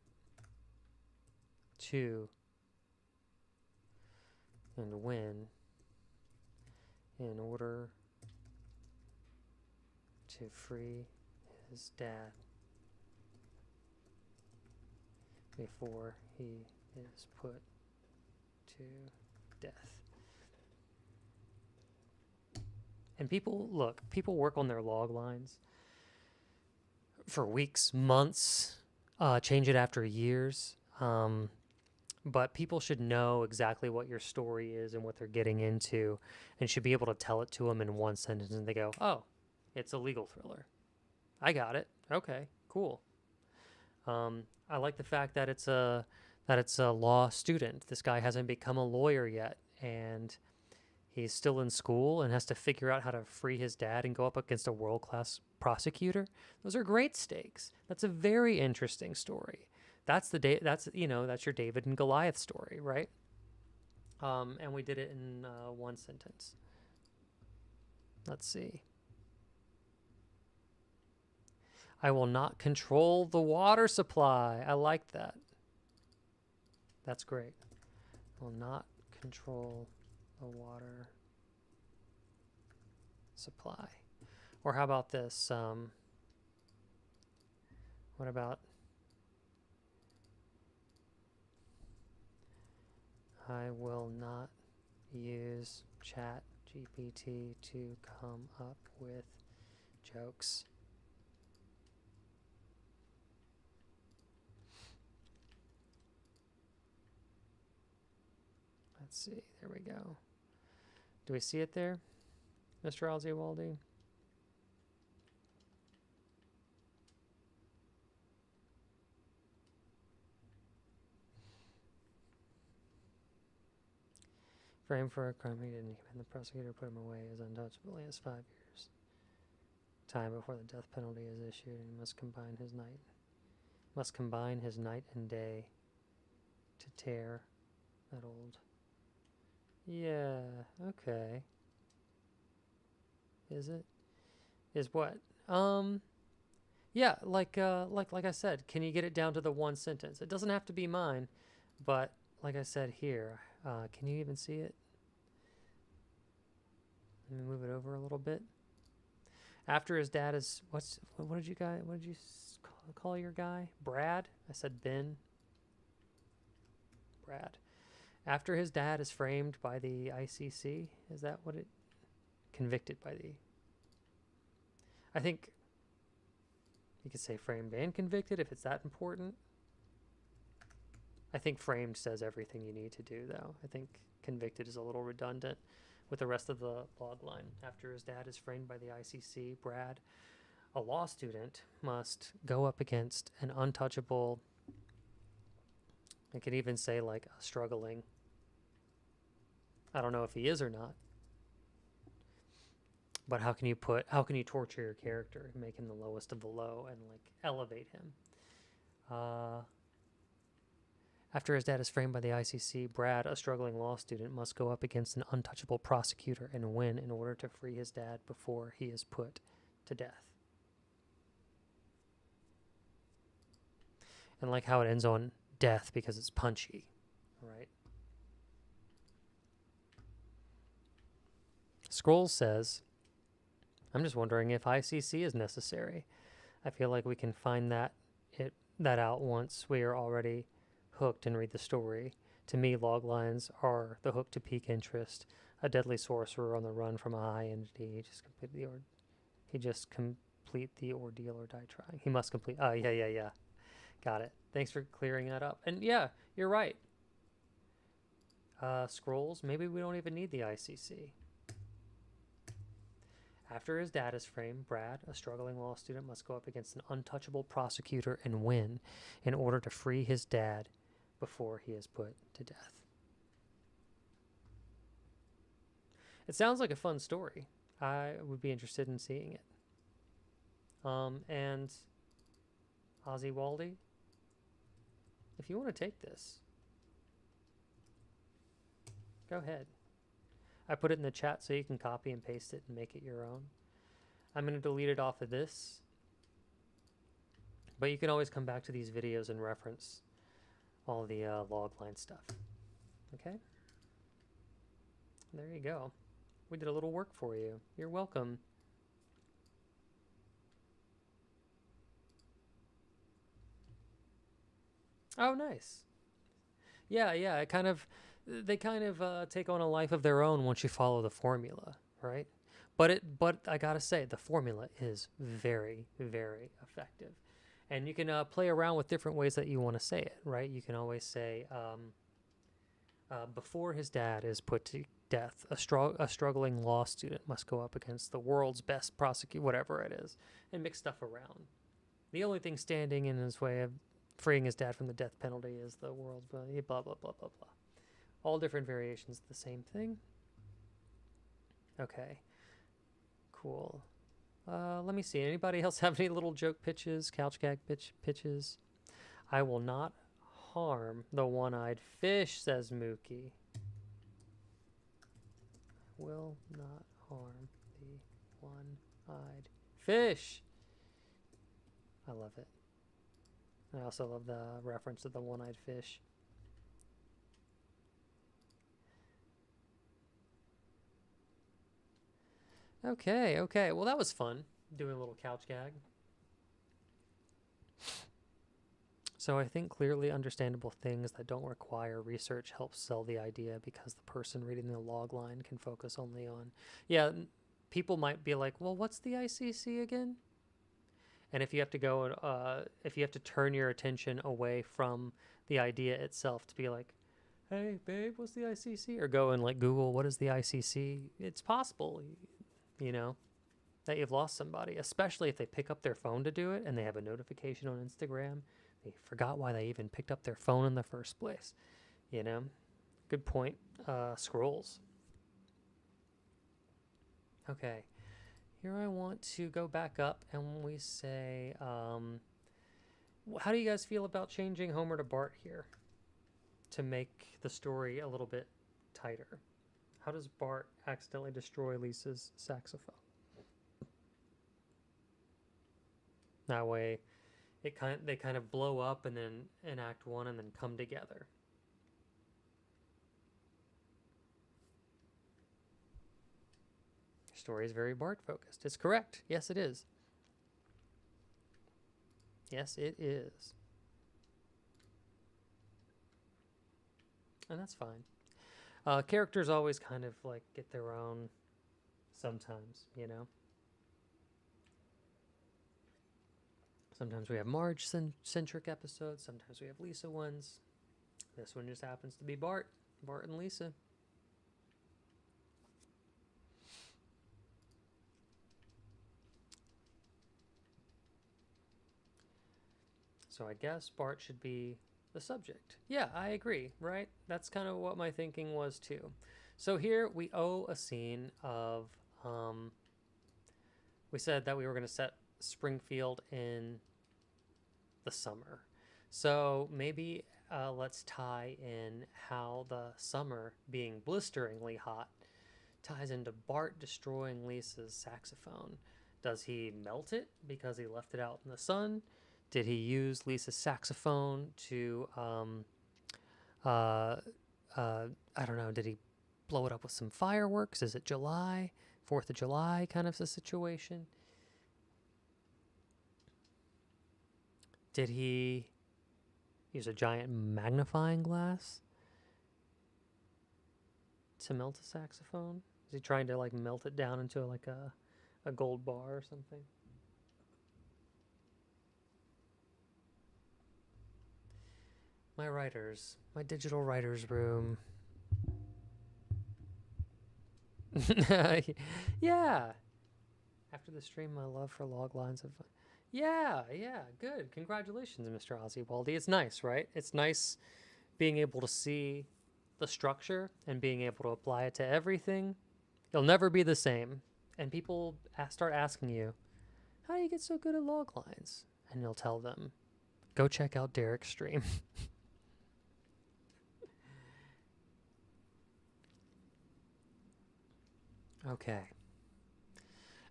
to and win in order to free his dad before he is put to death. And people work on their log lines for weeks, months, change it after years. But people should know exactly what your story is and what they're getting into, and should be able to tell it to them in one sentence, and they go, "Oh, it's a legal thriller. I got it. Okay, cool." I like the fact that it's a law student. This guy hasn't become a lawyer yet, and he's still in school and has to figure out how to free his dad and go up against a world-class prosecutor. Those are great stakes. That's a very interesting story. That's your David and Goliath story, right? And we did it in one sentence. Let's see. I will not control the water supply. I like that. That's great. Will not control the water supply. Or how about this? What about I will not use Chat GPT to come up with jokes. Let's see. There we go. Do we see it there, Mr. Alziwaldi? Frame for a crime he didn't commit. The prosecutor put him away as untouchable. He has 5 years time before the death penalty is issued, and he must combine his night and day to tear that old. Yeah, okay. Is it? Is what? Yeah, like I said, can you get it down to the one sentence? It doesn't have to be mine, but like I said here, can you even see it? Let me move it over a little bit. After his dad is what did you call your guy? Brad? I said Ben. Brad. After his dad is framed by the ICC, is that what it? Convicted by the. I think you could say framed and convicted if it's that important. I think framed says everything you need to do, though. I think convicted is a little redundant with the rest of the log line. After his dad is framed by the ICC, Brad, a law student, must go up against an untouchable. I could even say like a struggling. I don't know if he is or not. But how can you torture your character and make him the lowest of the low and like elevate him? After his dad is framed by the ICC, Brad, a struggling law student, must go up against an untouchable prosecutor and win in order to free his dad before he is put to death. And like how it ends on death because it's punchy, right? Scrolls says, I'm just wondering if ICC is necessary. I feel like we can find that out once we are already hooked and read the story. To me, log lines are the hook to peak interest. A deadly sorcerer on the run from a high entity. He just complete the ordeal or die trying. He must complete. Oh, yeah. Got it. Thanks for clearing that up. And yeah, you're right. Scrolls, maybe we don't even need the ICC. After his dad is framed, Brad, a struggling law student, must go up against an untouchable prosecutor and win in order to free his dad before he is put to death. It sounds like a fun story. I would be interested in seeing it. And Alziwaldi, if you want to take this, go ahead. I put it in the chat so you can copy and paste it and make it your own. I'm going to delete it off of this. But you can always come back to these videos and reference all the logline stuff. Okay? There you go. We did a little work for you. You're welcome. Oh, nice. Yeah, they kind of take on a life of their own once you follow the formula, right? But I gotta say, the formula is very, very effective. And you can play around with different ways that you want to say it, right? You can always say, before his dad is put to death, a struggling law student must go up against the world's best prosecutor, whatever it is, and mix stuff around. The only thing standing in his way of freeing his dad from the death penalty is the world's blah, blah, blah, blah, blah. All different variations of the same thing. Okay. Cool. Let me see. Anybody else have any little joke pitches, couch gag pitches? I will not harm the one-eyed fish, says Mookie. Will not harm the one-eyed fish. I love it. I also love the reference to the one-eyed fish. Okay, okay. Well, that was fun, doing a little couch gag. So I think clearly understandable things that don't require research help sell the idea because the person reading the log line can focus only on... Yeah, people might be like, well, what's the ICC again? And if you have to go, if you have to turn your attention away from the idea itself to be like, hey, babe, what's the ICC? Or go and like Google, what is the ICC? It's possible, you know, that you've lost somebody, especially if they pick up their phone to do it and they have a notification on Instagram. They forgot why they even picked up their phone in the first place, you know? Good point. Scrolls. Okay. Here I want to go back up and we say, how do you guys feel about changing Homer to Bart here to make the story a little bit tighter? How does Bart accidentally destroy Lisa's saxophone? That way, they kind of blow up and then in Act 1 and then come together. Story is very Bart focused. It's correct. Yes, it is. Yes, it is. And that's fine. Characters always kind of like get their own sometimes, you know? Sometimes we have Marge-centric episodes. Sometimes we have Lisa ones. This one just happens to be Bart and Lisa. So I guess Bart should be the subject. Yeah, I agree, right? That's kind of what my thinking was too. So here we owe a scene of, we said that we were going to set Springfield in the summer. So maybe let's tie in how the summer being blisteringly hot ties into Bart destroying Lisa's saxophone. Does he melt it because he left it out in the sun? Did he use Lisa's saxophone to, I don't know, did he blow it up with some fireworks? Is it July? 4th of July kind of a situation? Did he use a giant magnifying glass to melt a saxophone? Is he trying to like melt it down into like a gold bar or something? My writers, my digital writers room. Yeah. After the stream, my love for log lines of... Yeah, good. Congratulations, Mr. Oswaldy. It's nice, right? It's nice being able to see the structure and being able to apply it to everything. You'll never be the same. And people start asking you, how do you get so good at log lines? And you'll tell them, go check out Derek's stream. Okay.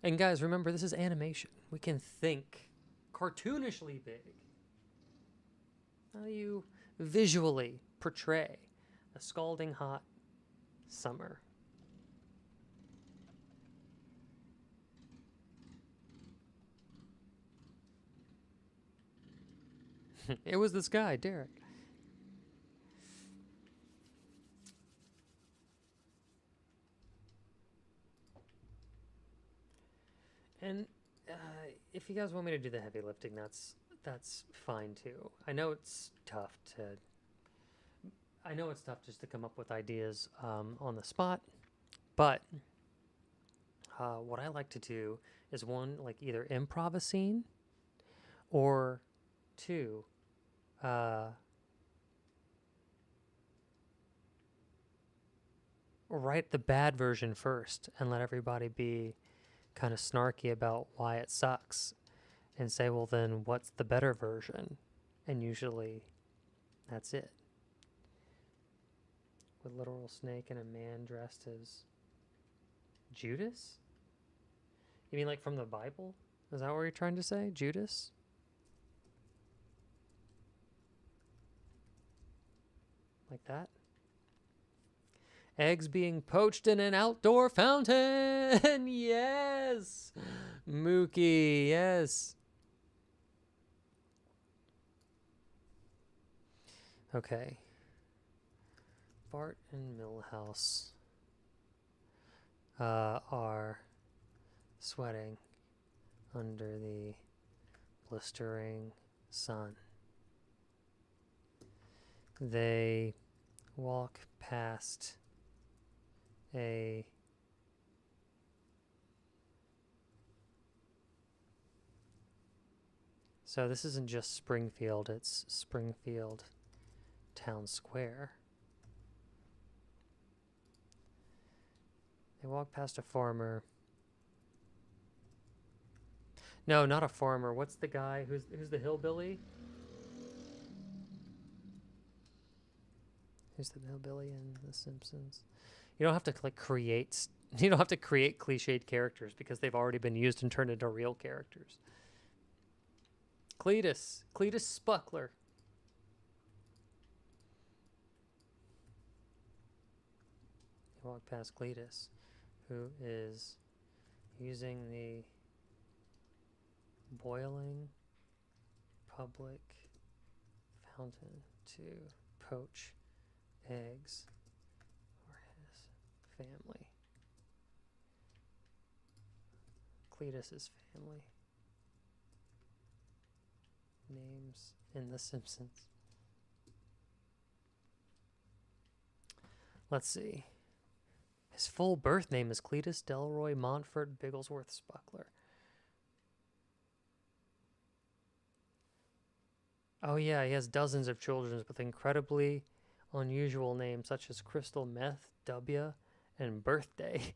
And guys, remember, this is animation. We can think cartoonishly big. How do you visually portray a scalding hot summer? It was this guy, Derek. And if you guys want me to do the heavy lifting, that's fine too. I know it's tough just to come up with ideas on the spot, but what I like to do is one, like either improv a scene, or two, write the bad version first and let everybody be kind of snarky about why it sucks and say, well, then what's the better version? And usually that's it. With literal snake and a man dressed as Judas? You mean like from the Bible? Is that what you're trying to say? Judas? Like that? Eggs being poached in an outdoor fountain. Yes. Mookie, yes. Okay. Bart and Milhouse are sweating under the blistering sun. They walk past a so this isn't just Springfield, it's Springfield Town Square. They walk past a farmer. No, not a farmer. What's the guy who's the hillbilly? Who's the hillbilly in The Simpsons? You don't have to create cliched characters because they've already been used and turned into real characters. Cletus Spuckler. You walk past Cletus, who is using the boiling public fountain to poach eggs for his family. Cletus's family. Names in The Simpsons. Let's see. His full birth name is Cletus Delroy Montfort Bigglesworth Spuckler. Oh yeah, he has dozens of children with incredibly unusual names such as Crystal Meth, W, and Birthday.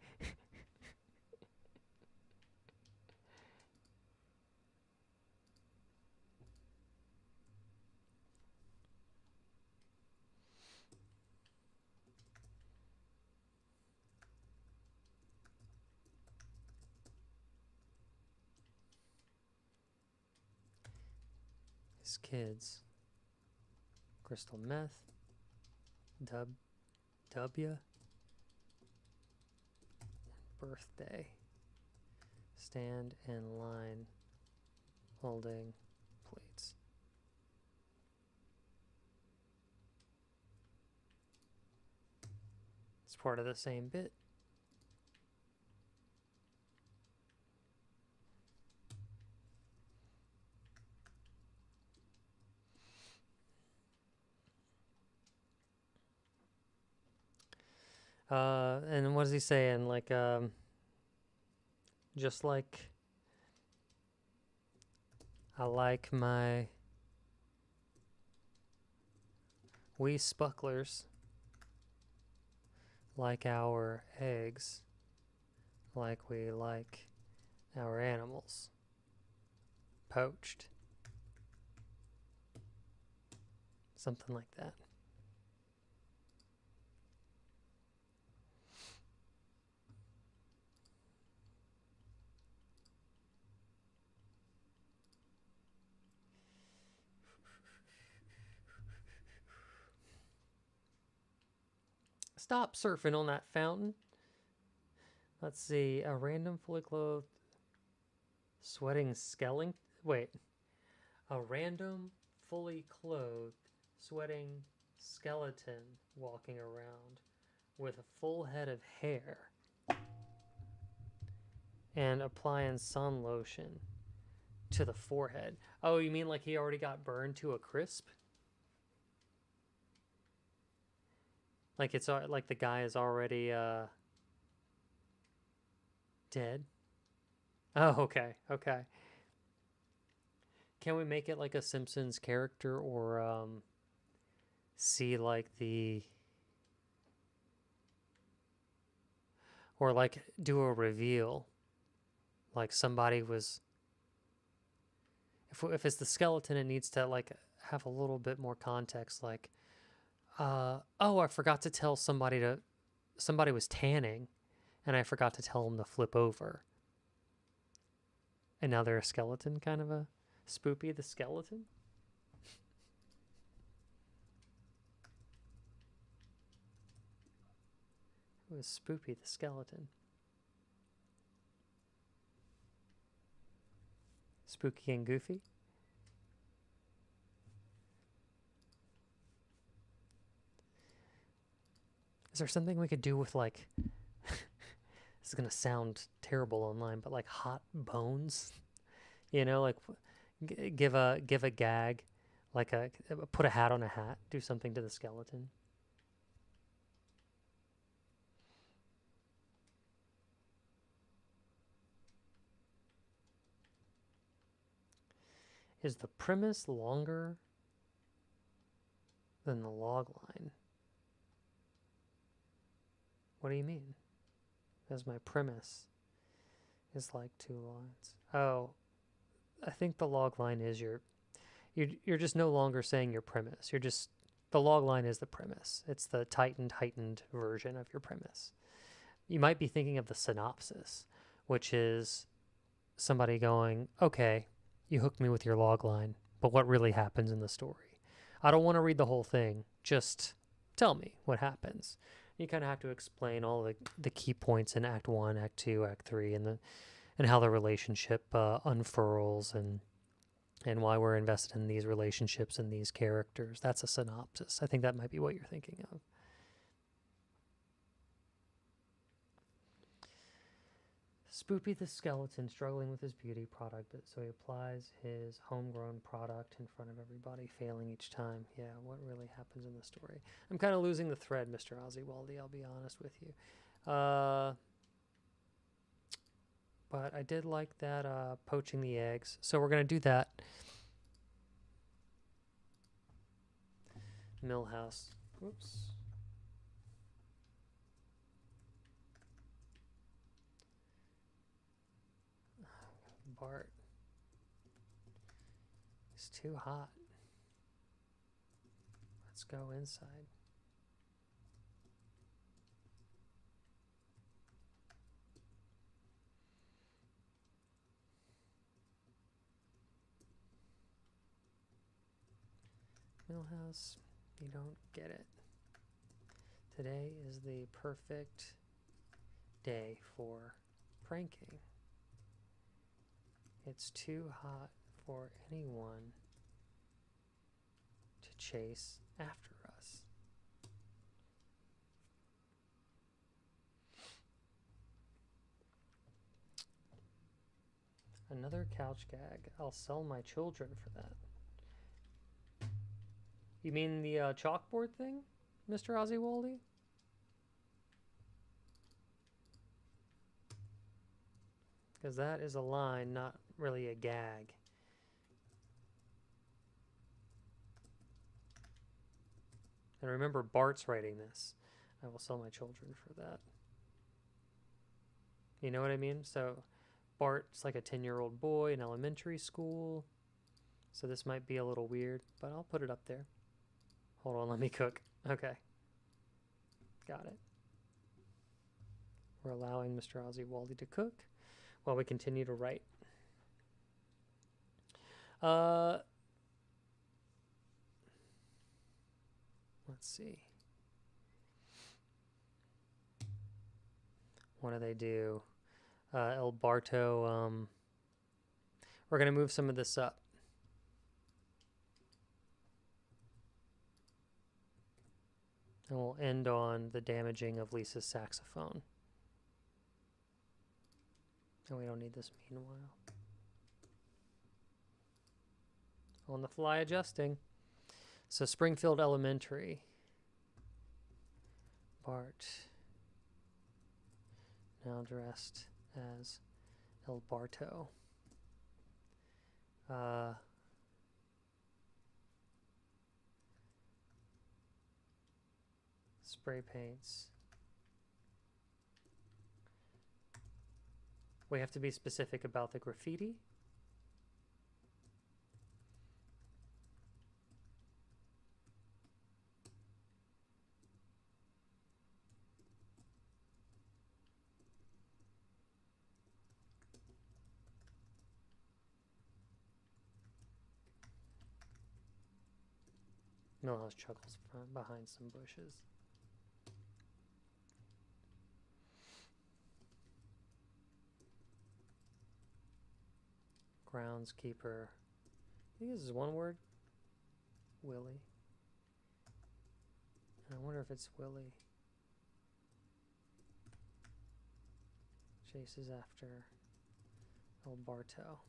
His kids. Crystal Meth, W, Birthday. Stand in line holding plates. It's part of the same bit. And what is he saying? Like, just like I like my wee spucklers like our eggs, like we like our animals poached. Something like that. Stop surfing on that fountain. Let's see. A random fully clothed sweating skeleton. Wait. A random fully clothed sweating skeleton walking around with a full head of hair and applying sun lotion to the forehead. Oh, you mean like he already got burned to a crisp? Like it's like the guy is already dead? Oh, okay. Okay. Can we make it like a Simpsons character or see like the or like do a reveal like somebody was if it's the skeleton it needs to like have a little bit more context like oh, I forgot to tell somebody was tanning and I forgot to tell them to flip over. And now they're a skeleton, kind of a Spoopy the skeleton. It was Spoopy the skeleton. Spooky and Goofy. Is there something we could do with like this is gonna sound terrible online, but like hot bones? You know, like give a gag, like a put a hat on a hat, do something to the skeleton. Is the premise longer than the log line? What do you mean? As my premise is like 2 lines. Oh, I think the log line is you're just no longer saying your premise. You're just the log line is the premise. It's the heightened version of your premise. You might be thinking of the synopsis, which is somebody going, "Okay, you hooked me with your log line, but what really happens in the story? I don't want to read the whole thing. Just tell me what happens." You kind of have to explain all the key points in Act 1, Act 2, Act 3, and how the relationship unfurls and why we're invested in these relationships and these characters. That's a synopsis. I think that might be what you're thinking of. Spoopy the skeleton struggling with his beauty product, so he applies his homegrown product in front of everybody, failing each time. Yeah, what really happens in the story? I'm kind of losing the thread, Mr. Ozzy I'll be honest with you. But I did like that poaching the eggs, so we're going to do that. Millhouse. Whoops. Bart. It's too hot. Let's go inside. Millhouse, you don't get it. Today is the perfect day for pranking. It's too hot for anyone to chase after us. Another couch gag. I'll sell my children for that. You mean the chalkboard thing, Mr. Ozzy? Because that is a line, not really a gag. And remember, Bart's writing this. I will sell my children for that. You know what I mean? So Bart's like a 10-year-old boy in elementary school. So this might be a little weird, but I'll put it up there. Hold on, let me cook. Okay. Got it. We're allowing Mr. Ozzy to cook while we continue to write. Let's see. What do they do? El Barto, we're going to move some of this up. And we'll end on the damaging of Lisa's saxophone. And we don't need this meanwhile. On the fly adjusting. So Springfield Elementary. Bart. Now dressed as El Barto. Spray paints. We have to be specific about the graffiti. Millhouse chuckles behind some bushes. Groundskeeper. I think this is one word. Willie. And I wonder if it's Willie. Chases after El Barto.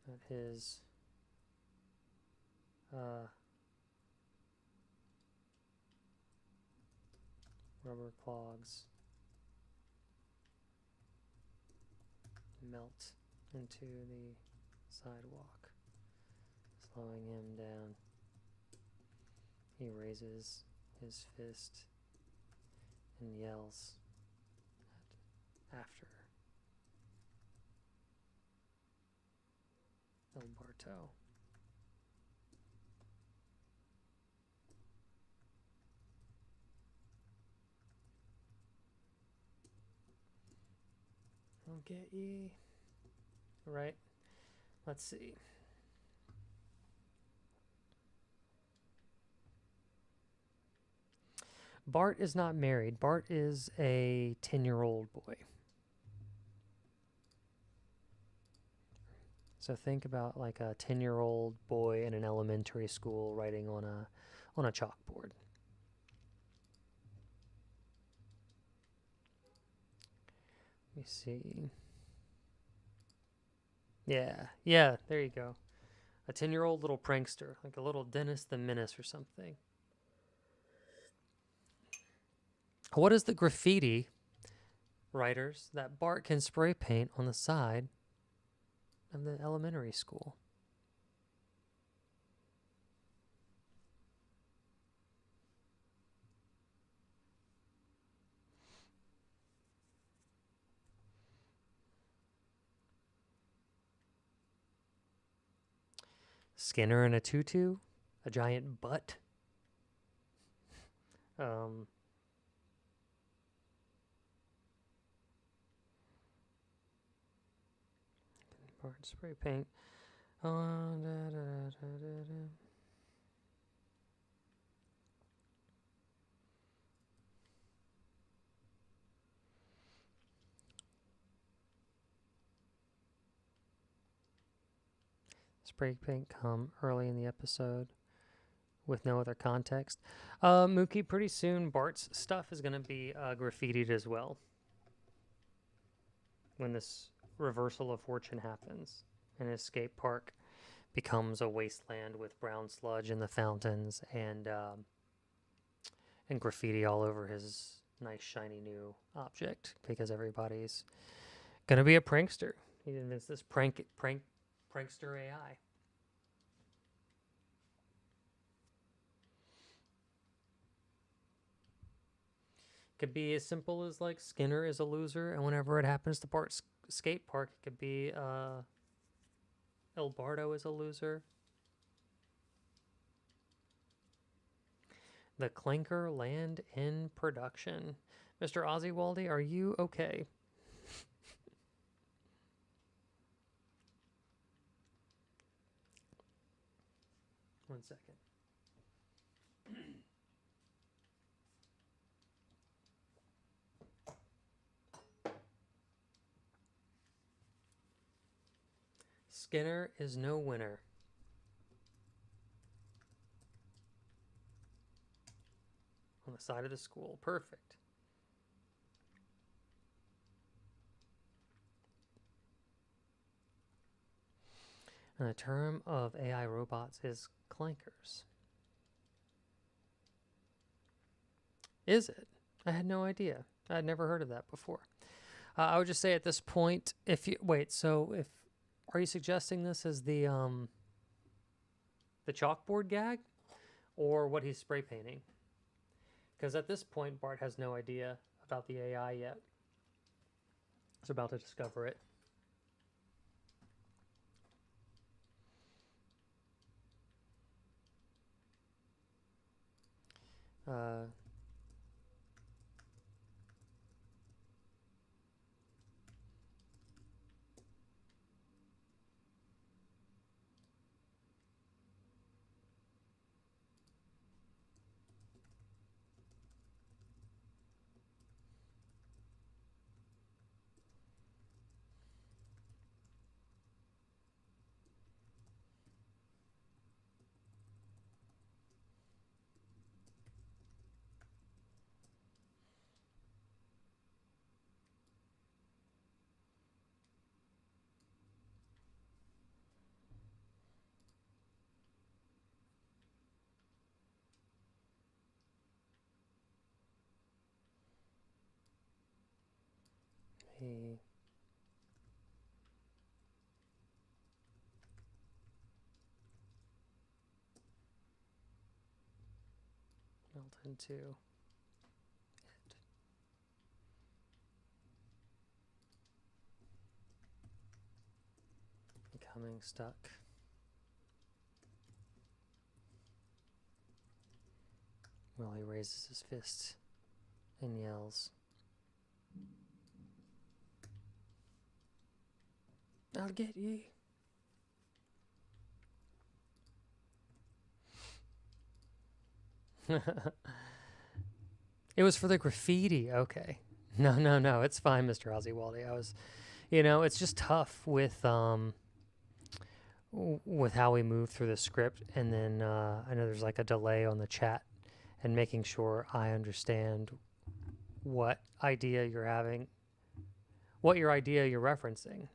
At his rubber clogs melt into the sidewalk, slowing him down. He raises his fist and yells after El Barto. I'll get ye. Right. Let's see. Bart is not married. Bart is a 10-year-old boy. So think about like a 10-year-old boy in an elementary school writing on a chalkboard. Let me see. Yeah, there you go. A 10-year-old little prankster, like a little Dennis the Menace or something. What is the graffiti, writers, that Bart can spray paint on the side of the elementary school? Skinner in a tutu? A giant butt? Bart spray paint. Spray paint come early in the episode with no other context. Mookie, pretty soon Bart's stuff is going to be graffitied as well. When this reversal of fortune happens and his skate park becomes a wasteland with brown sludge in the fountains and graffiti all over his nice shiny new object, because everybody's going to be a prankster. He invents this prankster AI. Could be as simple as like Skinner is a loser, and whenever it happens to Bart's skate park, it could be El Barto is a loser. The Clanker land in production. Mr. Ozzy are you okay? One second. Skinner is no winner. On the side of the school. Perfect. And the term of AI robots is clankers. Is it? I had no idea. I'd never heard of that before. I would just say at this point, if you wait, so if are you suggesting this as the chalkboard gag, or what he's spray painting? Because at this point, Bart has no idea about the AI yet. He's about to discover it. He melt into it. Becoming stuck. Well, he raises his fist and yells, "I'll get ye." It was for the graffiti. Okay. No. It's fine, Mr. Ozzy I was, it's just tough with how we move through the script, and then I know there's like a delay on the chat, and making sure I understand what idea you're having, what your idea you're referencing.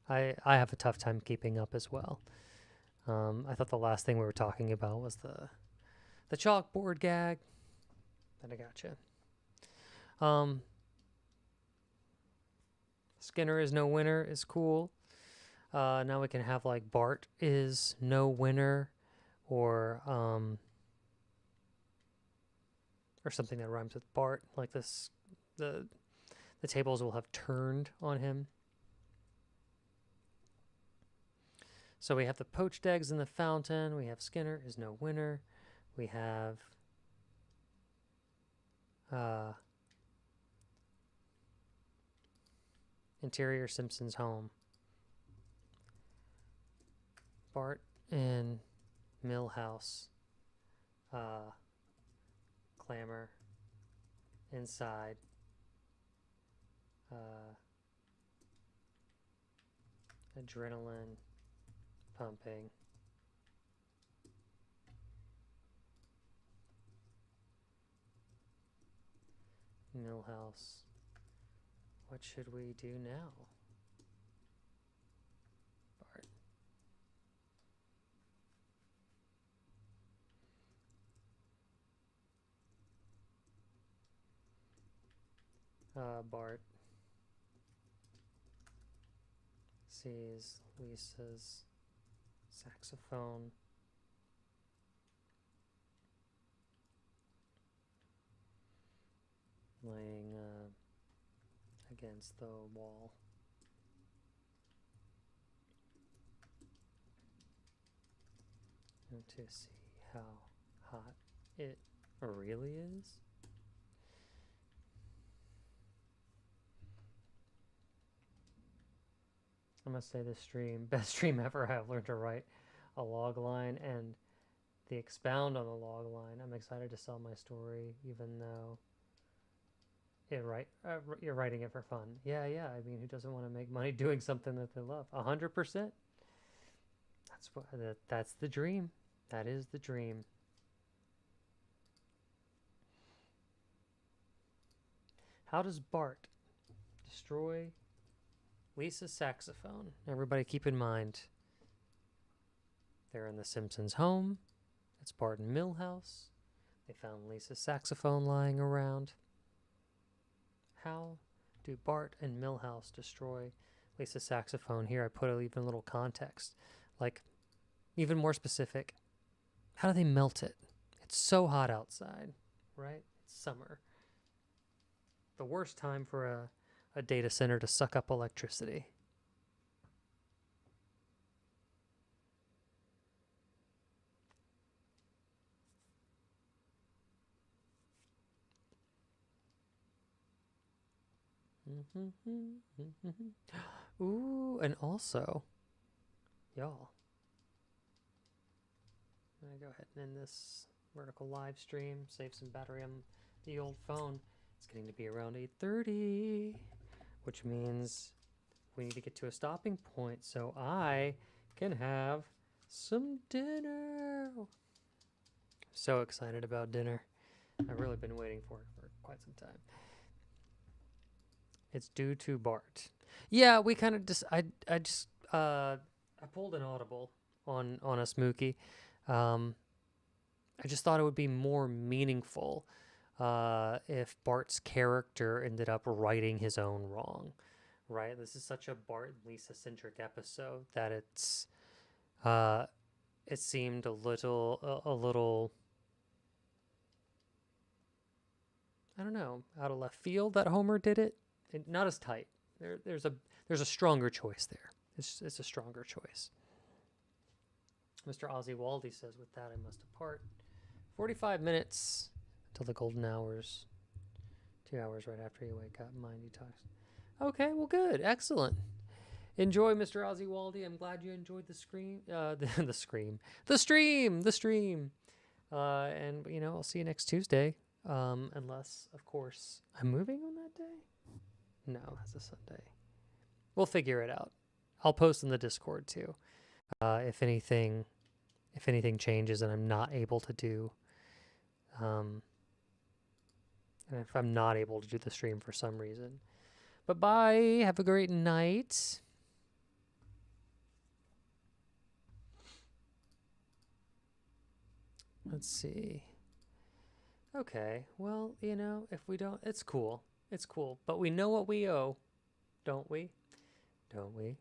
I have a tough time keeping up as well. I thought the last thing we were talking about was the chalkboard gag. But I gotcha. Skinner is no winner is cool. Now we can have like Bart is no winner, or something that rhymes with Bart, like this. The tables will have turned on him. So we have the poached eggs in the fountain. We have Skinner is no winner. We have interior Simpson's home. Bart and Millhouse clamor inside. Adrenaline pumping. Millhouse, what should we do now? Bart. Bart sees Lisa's saxophone. Laying against the wall. And to see how hot it really is. I must say this stream, best stream ever. I've learned to write a log line and the expound on the log line. I'm excited to sell my story, even though you're writing it for fun. Yeah. I mean, who doesn't want to make money doing something that they love? 100%. That's the dream. That is the dream. How does Bart destroy Lisa's saxophone? Everybody keep in mind, They're in the Simpsons' home. It's Bart and Milhouse. They found Lisa's saxophone lying around. How do Bart and Milhouse destroy Lisa's saxophone? Here I put even a little context. Like, even more specific, how do they melt it? It's so hot outside, right? It's summer. The worst time for a data center to suck up electricity. Ooh, and also, y'all, I'm gonna go ahead and end this vertical live stream, save some battery on the old phone. It's getting to be around 8:30, which means we need to get to a stopping point so I can have some dinner. So excited about dinner. I've really been waiting for it for quite some time. It's due to Bart. Yeah, we kind of just I pulled an audible on us, Mookie. I just thought it would be more meaningful if Bart's character ended up righting his own wrong. Right? This is such a Bart and Lisa centric episode that it seemed a little I don't know, out of left field that Homer did it. Not as tight. There's a stronger choice there. It's a stronger choice. Mr. Ozzy Waldy says, with that, I must depart. 45 minutes till the golden hours. 2 hours right after you wake up. Mind detox. Okay, well, good. Excellent. Enjoy, Mr. Ozzy Waldy. I'm glad you enjoyed the stream. And, you know, I'll see you next Tuesday. Unless, of course, I'm moving on that day. No, it's a Sunday. We'll figure it out. I'll post in the Discord too. If anything changes and I'm not able to do, and if I'm not able to do the stream for some reason. But bye. Have a great night. Let's see. Okay. Well, you know, if we don't, it's cool. It's cool. But we know what we owe, don't we? Don't we?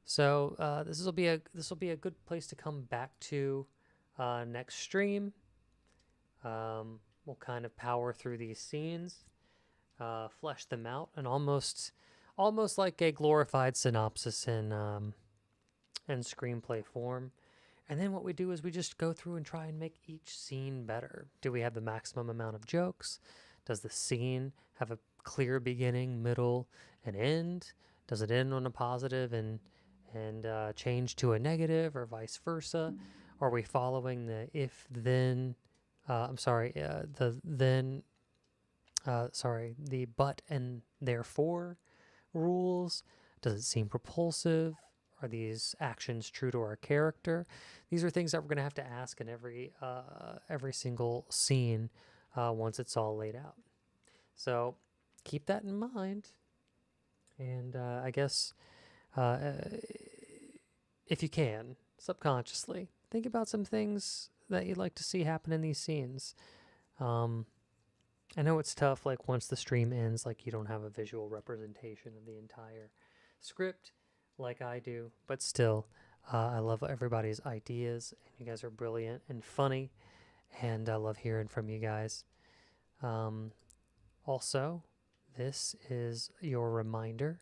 So this will be a good place to come back to next stream. We'll kind of power through these scenes, flesh them out, and almost like a glorified synopsis in screenplay form. And then what we do is we just go through and try and make each scene better. Do we have the maximum amount of jokes? Does the scene have a clear beginning, middle, and end? Does it end on a positive and change to a negative, or vice versa? Are we following the the but and therefore rules? Does it seem propulsive? Are these actions true to our character? These are things that we're going to have to ask in every single scene once it's all laid out. So keep that in mind. And I guess if you can, subconsciously, think about some things that you'd like to see happen in these scenes. I know it's tough, like once the stream ends, like you don't have a visual representation of the entire script like I do, but still, I love everybody's ideas, and you guys are brilliant and funny, and I love hearing from you guys. Also, this is your reminder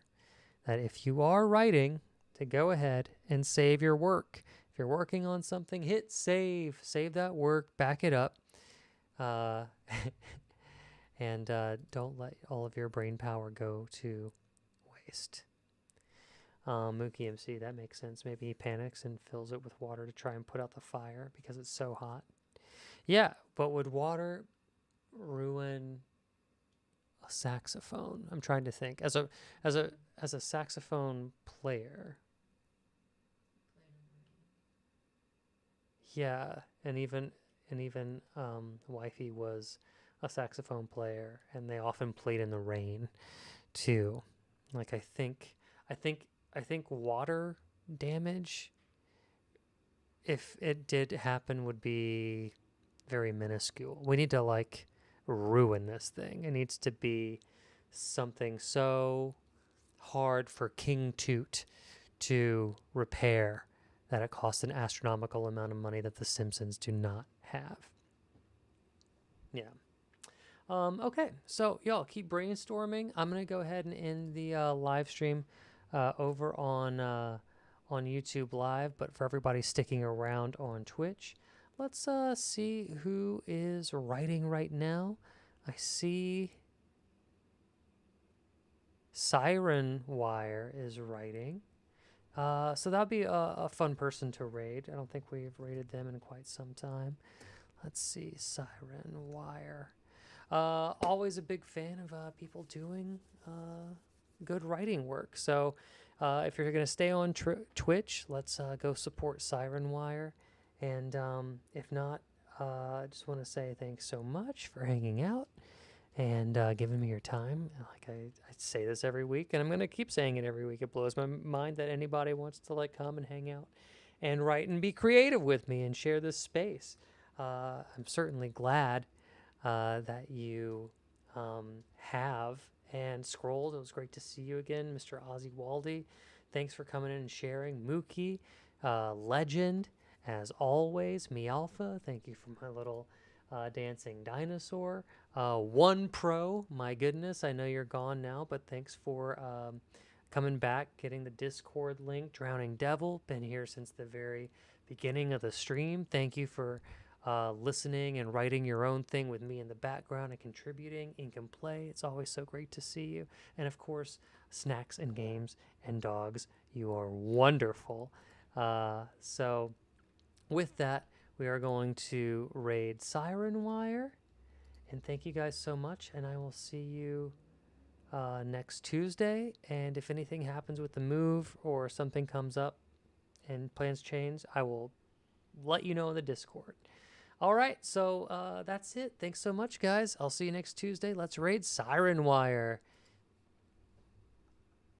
that if you are writing, to go ahead and save your work. If you're working on something, hit save. Save that work, back it up, and don't let all of your brain power go to waste. Mookie MC, that makes sense. Maybe he panics and fills it with water to try and put out the fire because it's so hot. Yeah, but would water ruin a saxophone? I'm trying to think. As a saxophone player. Yeah, and even wifey was a saxophone player, and they often played in the rain too. Like I think water damage if it did happen, would be very minuscule. We need to like ruin this thing. It needs to be something so hard for King Toot to repair that it costs an astronomical amount of money that the Simpsons do not have. Yeah. Okay, so y'all keep brainstorming. I'm gonna go ahead and end the live stream over on YouTube Live, but for everybody sticking around on Twitch, let's see who is writing right now. I see Siren Wire is writing. So that'll be a fun person to raid. I don't think we've raided them in quite some time. Let's see, Siren Wire. Always a big fan of people doing good writing work. So if you're going to stay on Twitch, let's go support Siren Wire. And if not, I just want to say thanks so much for hanging out and giving me your time. Like I say this every week, and I'm going to keep saying it every week. It blows my mind that anybody wants to like come and hang out and write and be creative with me and share this space. I'm certainly glad that you have. And Scrolls, it was great to see you again, Mr. Ozzy Waldy. Thanks for coming in and sharing. Mookie, Legend, as always. Me Alpha, thank you for my little dancing dinosaur. One Pro, my goodness, I know you're gone now, but thanks for coming back, getting the Discord link. Drowning Devil, been here since the very beginning of the stream. Thank you for listening and writing your own thing with me in the background and contributing. Ink and Play, it's always so great to see you. And of course, Snacks and Games and Dogs, you are wonderful. So with that, we are going to raid Siren Wire. And thank you guys so much. And I will see you next Tuesday. And if anything happens with the move or something comes up and plans change, I will let you know in the Discord. All right, so that's it. Thanks so much, guys. I'll see you next Tuesday. Let's raid Siren Wire.